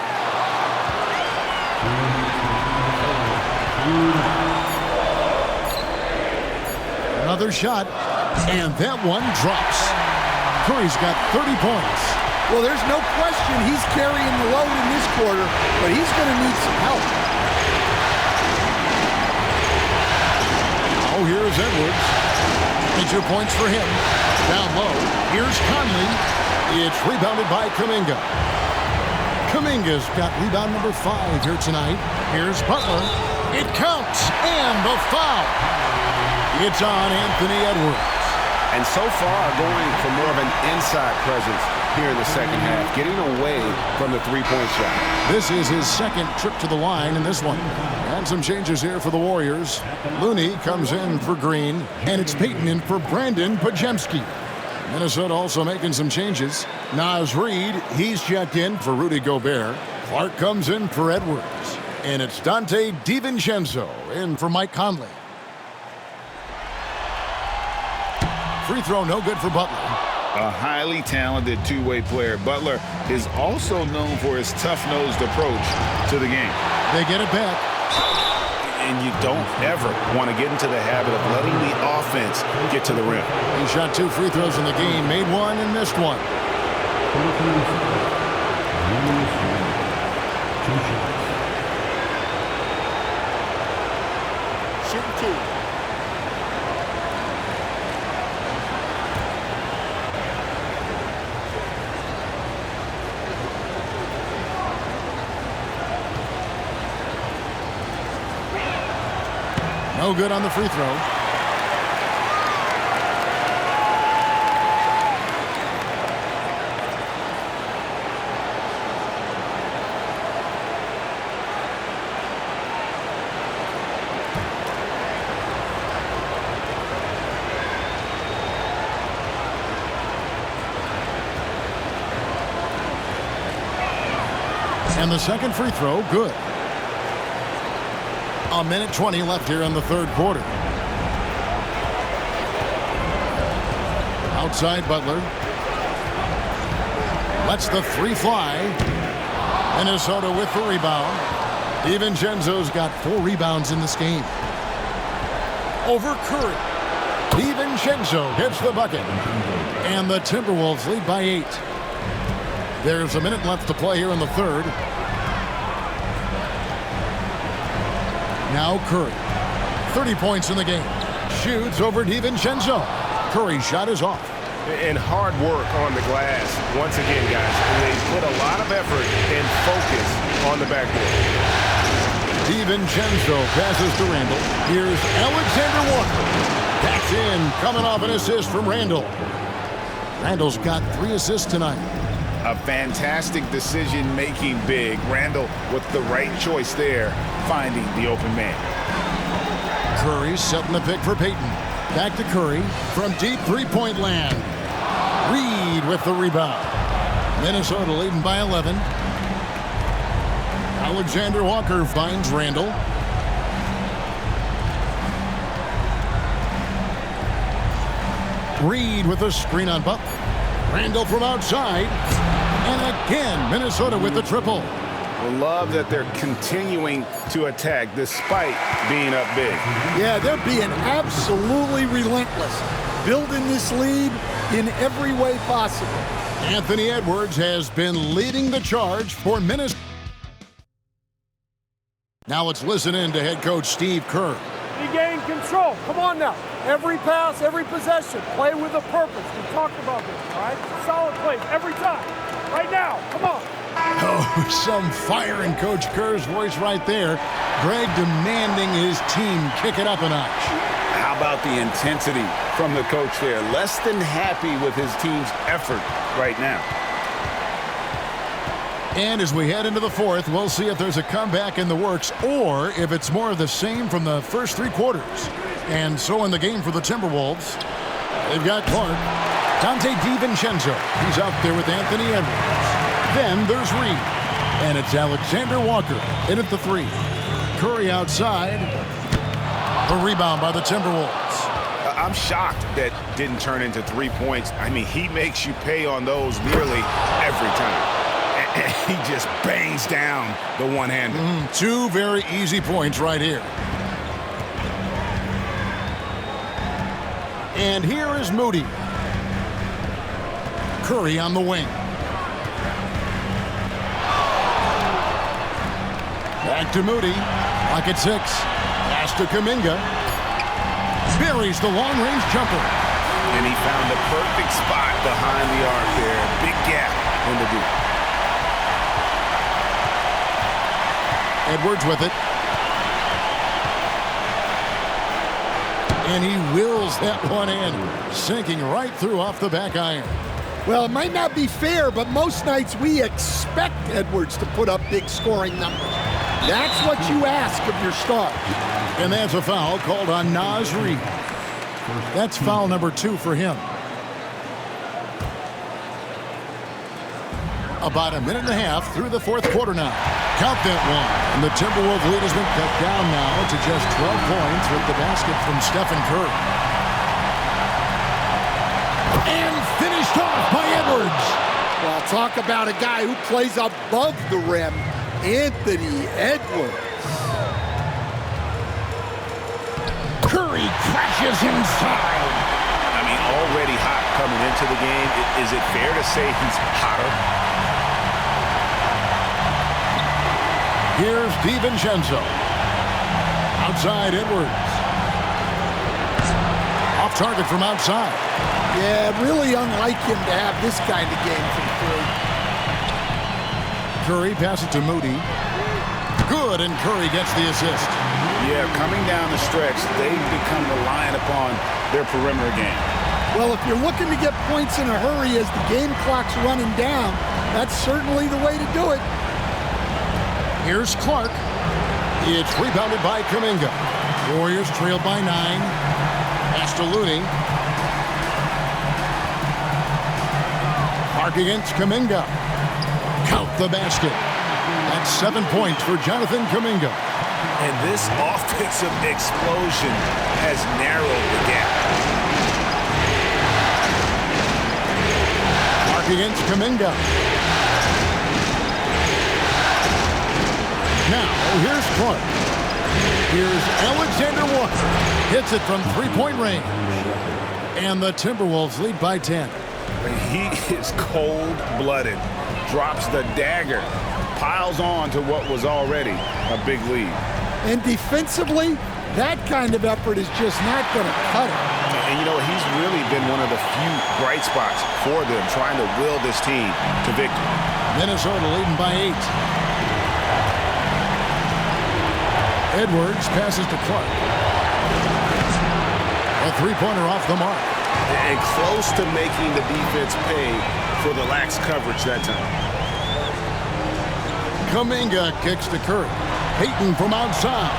Another shot. And that one drops. Curry's got 30 points. Well, there's no question he's carrying the load in this quarter, but he's going to need some help. Oh, here's Edwards. 2 points for him. Down low. Here's Conley. It's rebounded by Kuminga. Kuminga's got rebound number 5 here tonight. Here's Butler. It counts. And the foul. It's on Anthony Edwards. And so far, going for more of an inside presence here in the second half, getting away from the three-point shot. This is his second trip to the line in this one. And some changes here for the Warriors. Looney comes in for Green, and it's Payton in for Brandon Podziemski. Minnesota also making some changes. Naz Reid, he's checked in for Rudy Gobert. Clark comes in for Edwards. And it's Dante DiVincenzo in for Mike Conley. Free throw no good for Butler. A highly talented two-way player. Butler is also known for his tough-nosed approach to the game. They get it back. And you don't ever want to get into the habit of letting the offense get to the rim. He shot 2 free throws in the game, made 1 and missed 1. Shooting 2. No good on the free throw. And the second free throw, good. A minute 20 left here in the third quarter. Outside Butler. Lets the 3 fly. Minnesota with the rebound. DiVincenzo's got 4 rebounds in this game. Over Curry. DiVincenzo hits the bucket. And the Timberwolves lead by 8. There's a minute left to play here in the third. Now Curry. 30 points in the game. Shoots over DiVincenzo. Curry's shot is off. And hard work on the glass. Once again, guys, they put a lot of effort and focus on the backboard. DiVincenzo passes to Randall. Here's Alexander Walker. That's in, coming off an assist from Randall. Randall's got 3 assists tonight. A fantastic decision-making big. Randall with the right choice there, finding the open man. Curry setting the pick for Payton. Back to Curry from deep three-point land. Reed with the rebound. Minnesota leading by 11. Alexander Walker finds Randall. Reed with a screen on Butler. Randall from outside. And again, Minnesota with the triple. Love that they're continuing to attack despite being up big. Yeah, they're being absolutely relentless, building this lead in every way possible. Anthony Edwards has been leading the charge for Minnesota. Now let's listen in to head coach Steve Kerr. Regain control. Come on now. Every pass, every possession. Play with a purpose. We talked about this, all right? Solid plays every time. Right now. Come on. Oh, some fire in Coach Kerr's voice right there. Greg demanding his team kick it up a notch. How about the intensity from the coach there? Less than happy with his team's effort right now. And as we head into the fourth, we'll see if there's a comeback in the works or if it's more of the same from the first 3 quarters. And so in the game for the Timberwolves, they've got Clark, Dante DiVincenzo. He's out there with Anthony Edwards. Then there's Reed. And it's Alexander Walker in at the 3. Curry outside. A rebound by the Timberwolves. I'm shocked that didn't turn into 3 points. I mean, he makes you pay on those nearly every time. And he just bangs down the one-hander. 2 very easy points right here. And here is Moody. Curry on the wing. Back to Moody. Lock at 6. Pass to Kuminga. Buries the long-range jumper. And he found the perfect spot behind the arc there. Big gap in the deep. Edwards with it. And he wills that one in, sinking right through off the back iron. Well, it might not be fair, but most nights we expect Edwards to put up big scoring numbers. That's what you ask of your star. And that's a foul called on Naz Reid. That's foul number 2 for him. About a minute and a half through the fourth quarter now. Count that one. And the Timberwolves lead has been cut down now to just 12 points with the basket from Stephen Curry. And finished off by Edwards. Well, talk about a guy who plays above the rim, Anthony Edwards. Curry crashes inside. I mean, already hot coming into the game. Is it fair to say he's hotter? Here's DiVincenzo. Outside Edwards. Off target from outside. Yeah, really unlike him to have this kind of game from Curry Curry. passes to Moody. Good, and Curry gets the assist. Yeah, coming down the stretch, they've become reliant upon their perimeter game. Well, if you're looking to get points in a hurry as the game clock's running down, that's certainly the way to do it. Here's Clark. It's rebounded by Kuminga. Warriors trailed by 9. Pass to Looney. Clark against Kuminga. Count the basket. That's 7 points for Jonathan Kuminga. And this offensive explosion has narrowed the gap. Clark against Kuminga. Now, here's Clark. Here's Alexander Walker. Hits it from three-point range. And the Timberwolves lead by 10. He is cold-blooded. Drops the dagger. Piles on to what was already a big lead. And defensively, That kind of effort is just not going to cut it. And you know, he's really been one of the few bright spots for them, trying to will this team to victory. Minnesota leading by 8. Edwards passes to Clark. A three-pointer off the mark. And close to making the defense pay for the lax coverage that time. Kuminga kicks to Curry. Payton from outside.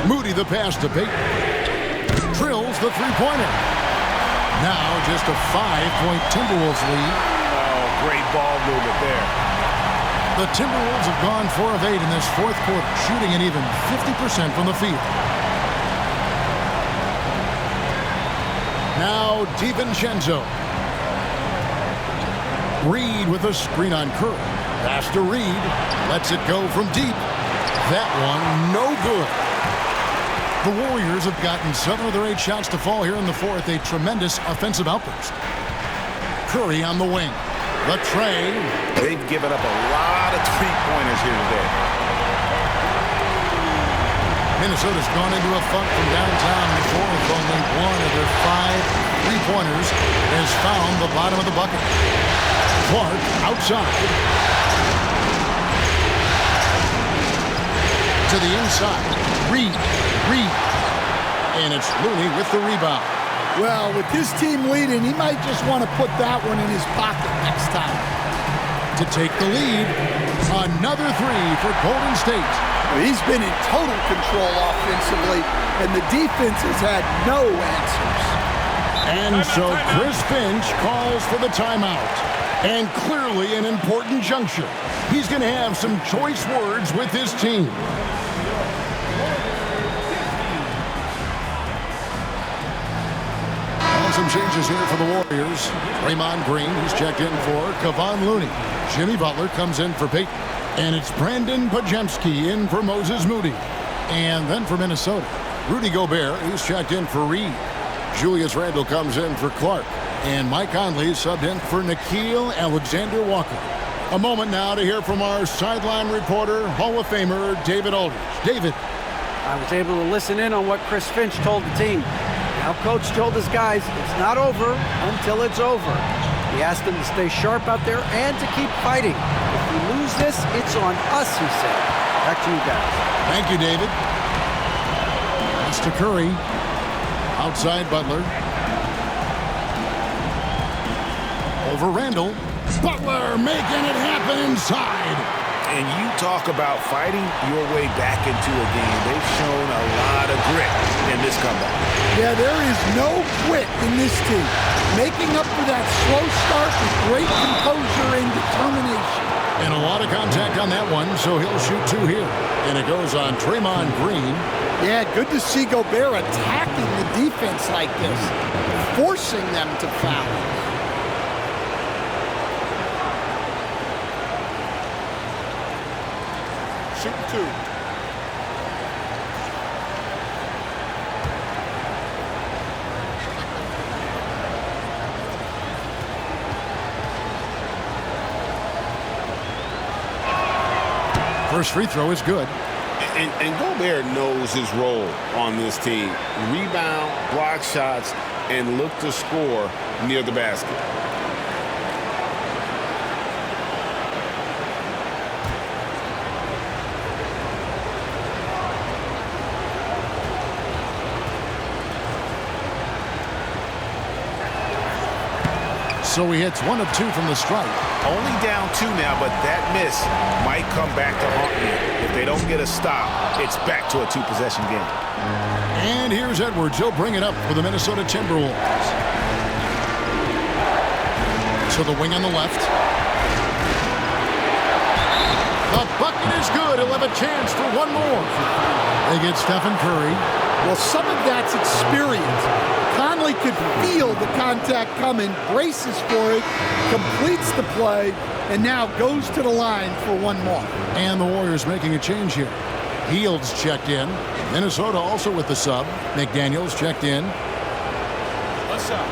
Moody the pass to Payton. Drills the three-pointer. Now just a 5-point Timberwolves lead. Oh, great ball movement there. The Timberwolves have gone 4 of 8 in this fourth quarter, shooting an even 50% from the field. Now DiVincenzo. Reed with a screen on Curry. Pass to Reed. Lets it go from deep. That one no good. The Warriors have gotten 7 of their 8 shots to fall here in the fourth. A tremendous offensive outburst. Curry on the wing. The tray. They've given up a lot of three-pointers here today. Minnesota's gone into a funk from downtown in the fourth. Only one of their 5 three-pointers has found the bottom of the bucket. Clark outside. To the inside. Reed. And it's Looney with the rebound. Well, with his team leading, he might just want to put that one in his pocket next time. To take the lead, another 3 for Golden State. He's been in total control offensively, and the defense has had no answers. And so Chris Finch calls for the timeout. And clearly an important juncture. He's going to have some choice words with his team. Some changes here for the Warriors. Draymond Green, who's checked in for Kevon Looney. Jimmy Butler comes in for Payton. And it's Brandon Podziemski in for Moses Moody. And then for Minnesota, Rudy Gobert, who's checked in for Reed. Julius Randle comes in for Clark. And Mike Conley subbed in for Nickeil Alexander-Walker. A moment now to hear from our sideline reporter, Hall of Famer David Aldridge. David. I was able to listen in on what Chris Finch told the team. Now, Coach told his guys it's not over until it's over. He asked them to stay sharp out there and to keep fighting. If we lose this, it's on us, he said. Back to you guys. Thank you, David. Pass to Curry. Outside Butler. Over Randle. Butler making it happen inside. And you talk about fighting your way back into a game. They've shown a lot of grit in this comeback. Yeah, there is no quit in this team. Making up for that slow start with great composure and determination. And a lot of contact on that one, so he'll shoot 2 here. And it goes on Draymond Green. Yeah, good to see Gobert attacking the defense like this, forcing them to foul. Shooting 2. First free throw is good. And Gobert knows his role on this team. Rebound, block shots, and look to score near the basket. So he hits 1 of 2 from the strike. Only down 2 now, but that miss might come back to haunt you. If they don't get a stop, it's back to a 2-possession game. And here's Edwards. He'll bring it up for the Minnesota Timberwolves. To the wing on the left. The bucket is good. He'll have a chance for 1 more. They get Stephen Curry. Well, some of that's experience. Conley could feel the contact coming, braces for it, completes the play, and now goes to the line for 1 more. And the Warriors making a change here. Hields checked in. Minnesota also with the sub. McDaniels checked in. What's up?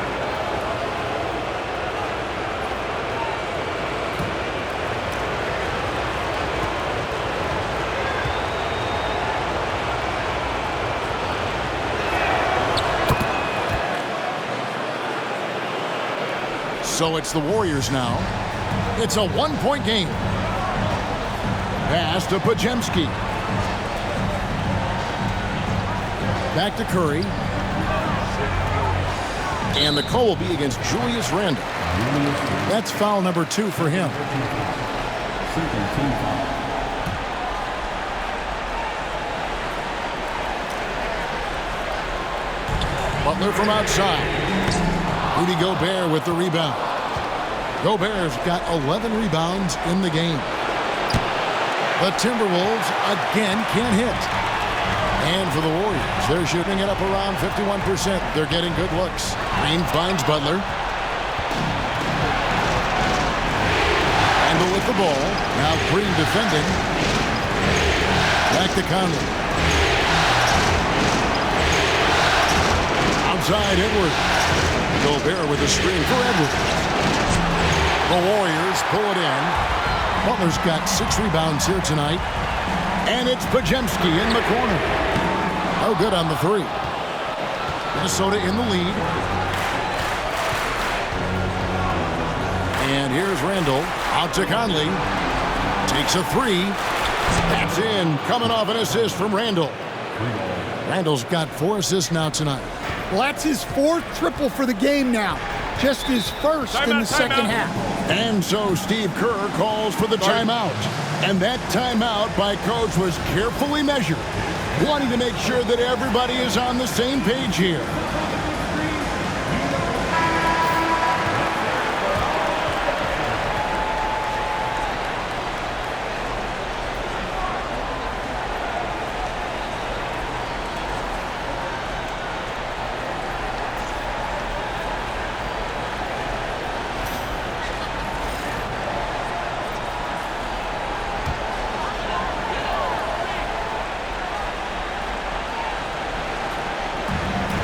So it's the Warriors now. It's a one-point game. Pass to Pajemski. Back to Curry. And the call will be against Julius Randle. That's foul number 2 for him. Butler from outside. Rudy Gobert with the rebound. Gobert's got 11 rebounds in the game. The Timberwolves again can't hit. And for the Warriors, they're shooting it up around 51%. They're getting good looks. Green finds Butler. Randle with the ball. Now Green defending. Back to Conley. Outside Edwards. Gobert with a screen for Edwards. The Warriors pull it in. Butler's got 6 rebounds here tonight. And it's Pajemski in the corner. No good on the 3. Minnesota in the lead. And here's Randle. Out to Conley. Takes a 3. That's in. Coming off an assist from Randle. Randle's got 4 assists now tonight. Well, that's his 4th triple for the game now. Just his first in the second half. And so Steve Kerr calls for the timeout. And that timeout by coach was carefully measured, wanting to make sure that everybody is on the same page here.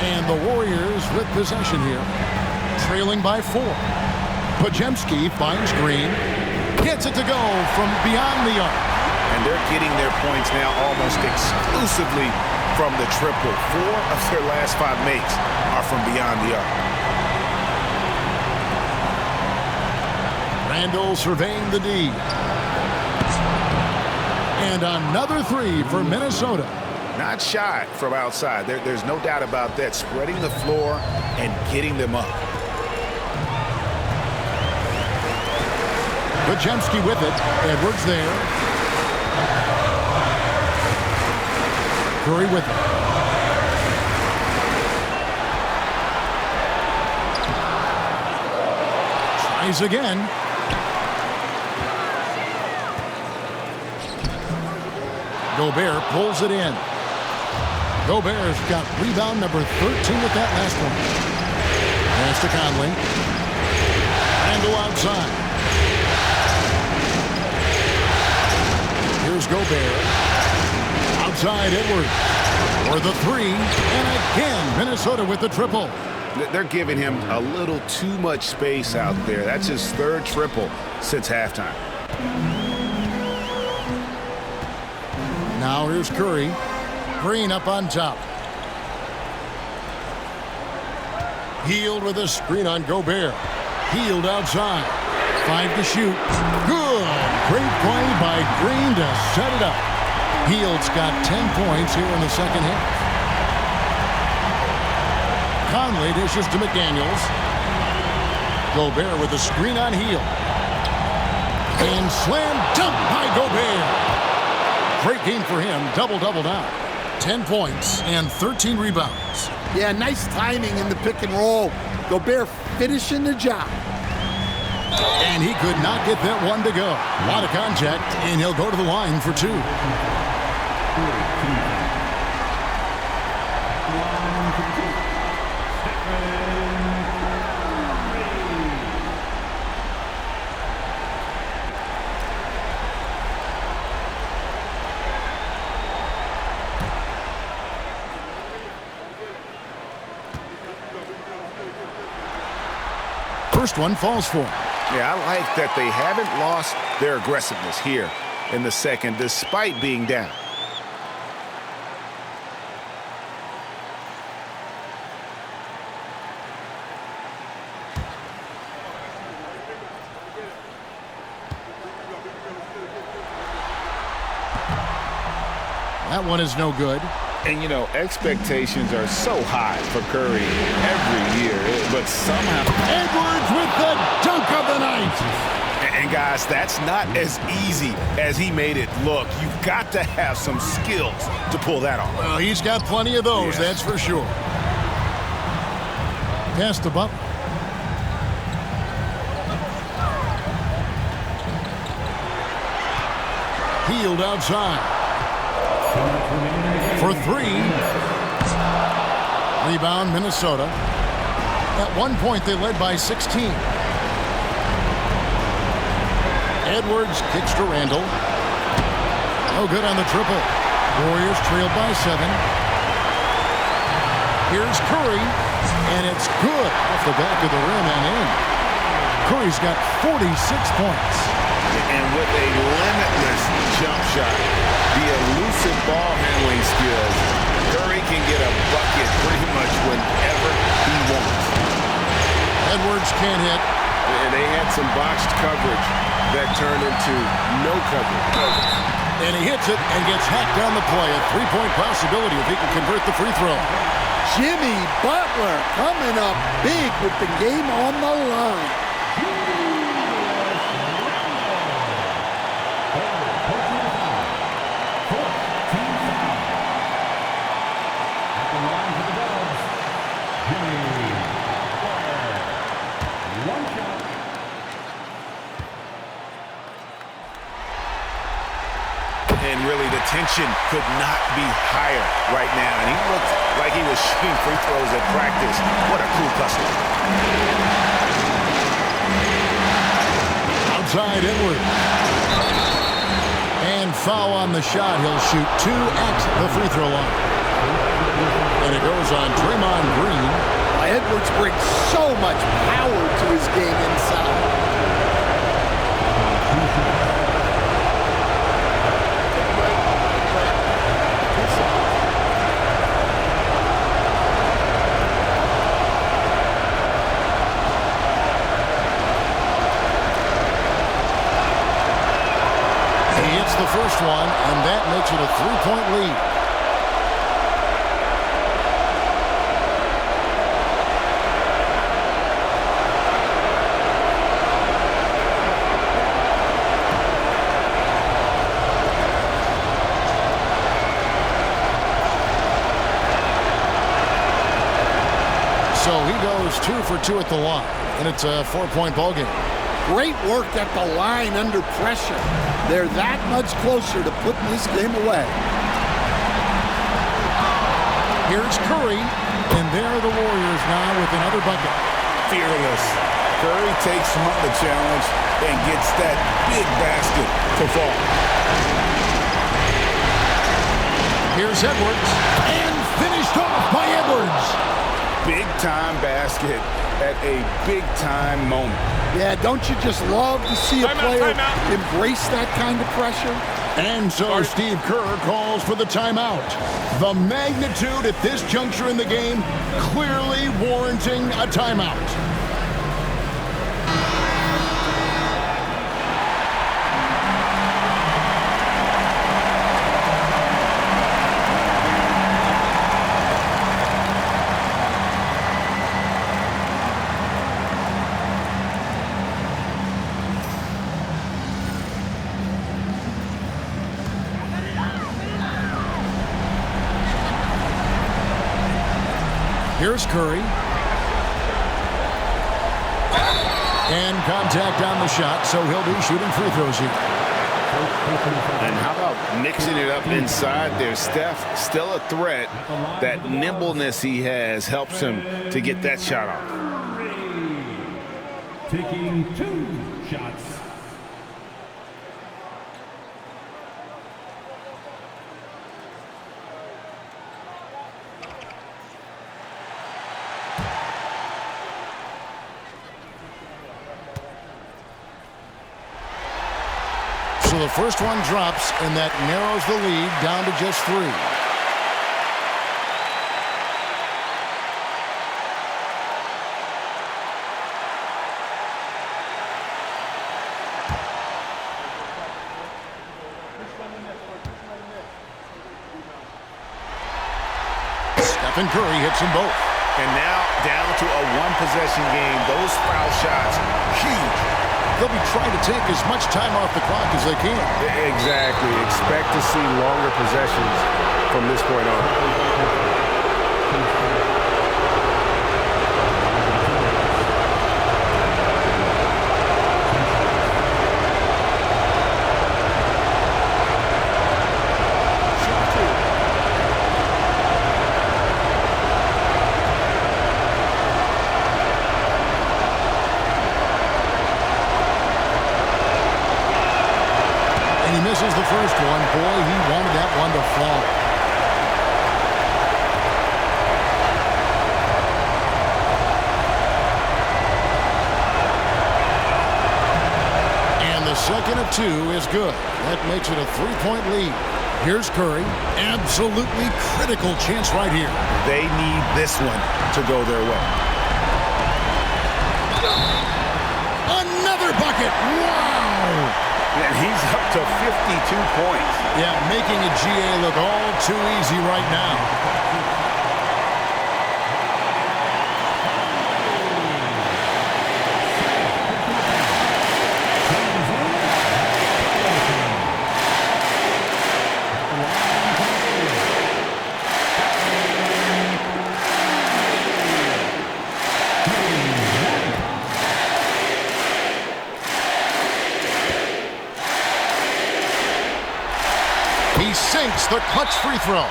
And the Warriors with possession here, trailing by 4. Pajemski finds Green, gets it to go from beyond the arc. And they're getting their points now almost exclusively from the triple. 4 of their last 5 makes are from beyond the arc. Randle surveying the D. And another 3 for Minnesota. Not shy from outside. There's no doubt about that. Spreading the floor and getting them up. Pajemski with it. Edwards there. Curry with it. Tries again. Gobert pulls it in. Gobert's got rebound number 13 with that last one. Pass to Conley. Randle outside. Here's Gobert. Outside Edwards. For the 3. And again, Minnesota with the triple. They're giving him a little too much space out there. That's his 3rd triple since halftime. Now here's Curry. Green up on top. Hield with a screen on Gobert. Hield outside. 5 to shoot. Good. Great play by Green to set it up. Hield's got 10 points here in the second half. Conley dishes to McDaniels. Gobert with a screen on Hield. And slam dunk by Gobert. Great game for him. Double-double now. 10 points and 13 rebounds. Yeah, nice timing in the pick and roll. Gobert finishing the job. And he could not get that one to go. A lot of contact, and he'll go to the line for 2. First one falls for him. Yeah, I like that they haven't lost their aggressiveness here in the second, despite being down. That one is no good. And, you know, expectations are so high for Curry every year, but somehow Edwards with the dunk of the night. And guys, that's not as easy as he made it look. You've got to have some skills to pull that off. Well, he's got plenty of those, that's for sure. Pass to Butler. Healed outside. For three. Rebound, Minnesota. At one point, they led by 16. Edwards kicks to Randall. No good on the triple. Warriors trailed by 7. Here's Curry, and it's good off the back of the rim and in. Curry's got 46 points. And with a limitless jump shot, the elusive ball handling skills, Curry can get a bucket pretty much whenever he wants. Edwards can't hit. And they had some botched coverage that turned into no coverage. And he hits it and gets hacked down the play. A three-point possibility if he can convert the free throw. Jimmy Butler coming up big with the game on the line. And really, the tension could not be higher right now. And he looked like he was shooting free throws at practice. What a cool customer. Outside Edwards. And foul on the shot. He'll shoot 2 at the free throw line. And it goes on Draymond Green. Edwards brings so much power to his game inside. The first one, and that makes it a 3-point lead. So he goes 2 for 2 at the line, and it's a 4-point ball game. Great work at the line under pressure. They're that much closer to putting this game away. Here's Curry, and there are the Warriors now with another bucket. Fearless. Curry takes on the challenge and gets that big basket to fall. Here's Edwards, and finished off by Edwards. Big-time basket at a big-time moment. Yeah, don't you just love to see a player embrace that kind of pressure? And so Steve Kerr calls for the timeout. The magnitude at this juncture in the game clearly warranting a timeout. Here's Curry. And contact on the shot, so he'll be shooting free throws here. And how about mixing it up inside there? Steph, still a threat. That nimbleness he has helps him to get that shot off. Taking 2 shots. So the first one drops, and that narrows the lead down to just 3. Stephen Curry hits them both. And now down to a one-possession game. Those foul shots, huge. They'll be trying to take as much time off the clock as they can. Exactly. Expect to see longer possessions from this point on. Misses the first one. Boy, he wanted that one to fall. And the second of two is good. That makes it a 3-point lead. Here's Curry. Absolutely critical chance right here. They need this one to go their way. Another bucket. Wow! And he's up to 52 points. Yeah, making a GA look all too easy right now. Sinks the clutch free throw.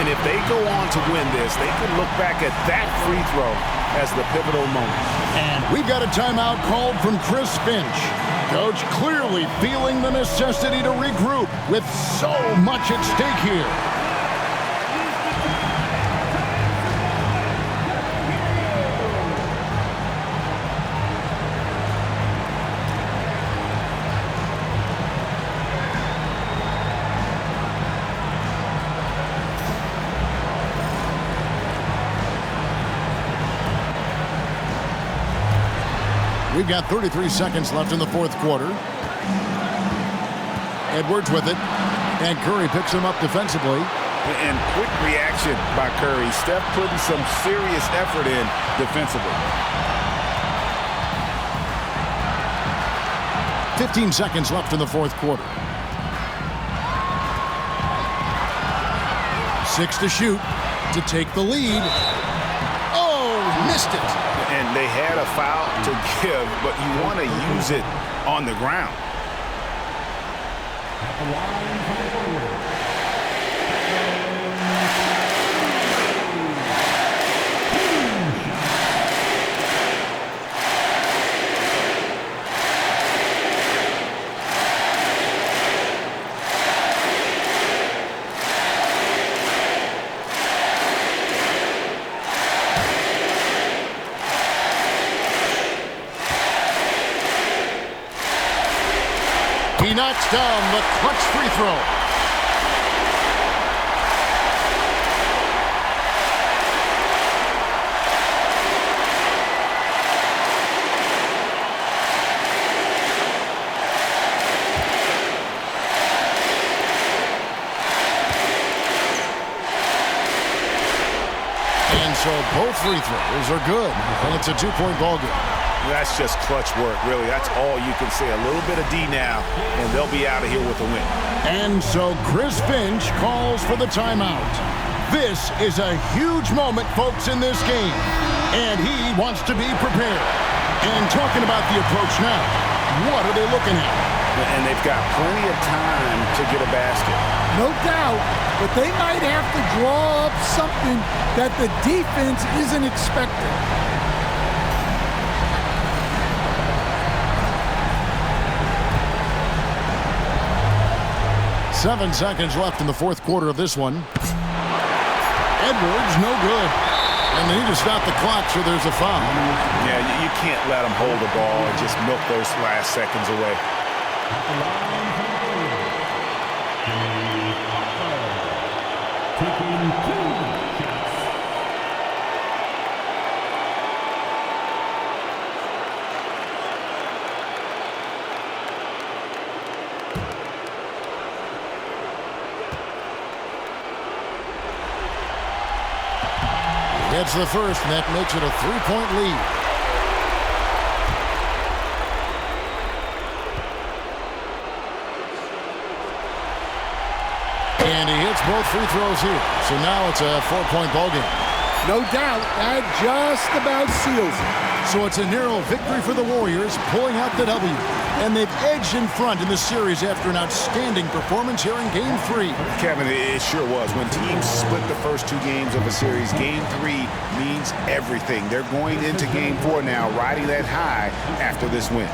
And if they go on to win this, they can look back at that free throw as the pivotal moment. And we've got a timeout called from Chris Finch. Coach clearly feeling the necessity to regroup with so much at stake here. We've got 33 seconds left in the fourth quarter. Edwards with it. And Curry picks him up defensively. And quick reaction by Curry. Steph putting some serious effort in defensively. 15 seconds left in the fourth quarter. 6 to shoot to take the lead. Oh, missed it. And they had a foul to give, but you want to use it on the ground. He knocks down the clutch free throw. And so both free throws are good. And it's a 2-point ball game. That's just clutch work, really. That's all you can say. A little bit of D now, and they'll be out of here with a win. And so Chris Finch calls for the timeout. This is a huge moment, folks, in this game. And he wants to be prepared. And talking about the approach now, what are they looking at? And they've got plenty of time to get a basket. No doubt, but they might have to draw up something that the defense isn't expecting. 7 seconds left in the fourth quarter of this one. Edwards, no good. And they need to stop the clock, so there's a foul. Yeah, you can't let them hold the ball and just milk those last seconds away. Gets the first, and that makes it a 3-point lead. And he hits both free throws here. So now it's a 4-point ball game. No doubt, that just about seals it. So it's a narrow victory for the Warriors, pulling out the W. And they've edged in front in the series after an outstanding performance here in Game 3. Kevin, it sure was. When teams split the first 2 games of a series, Game 3 means everything. They're going into Game 4 now, riding that high after this win.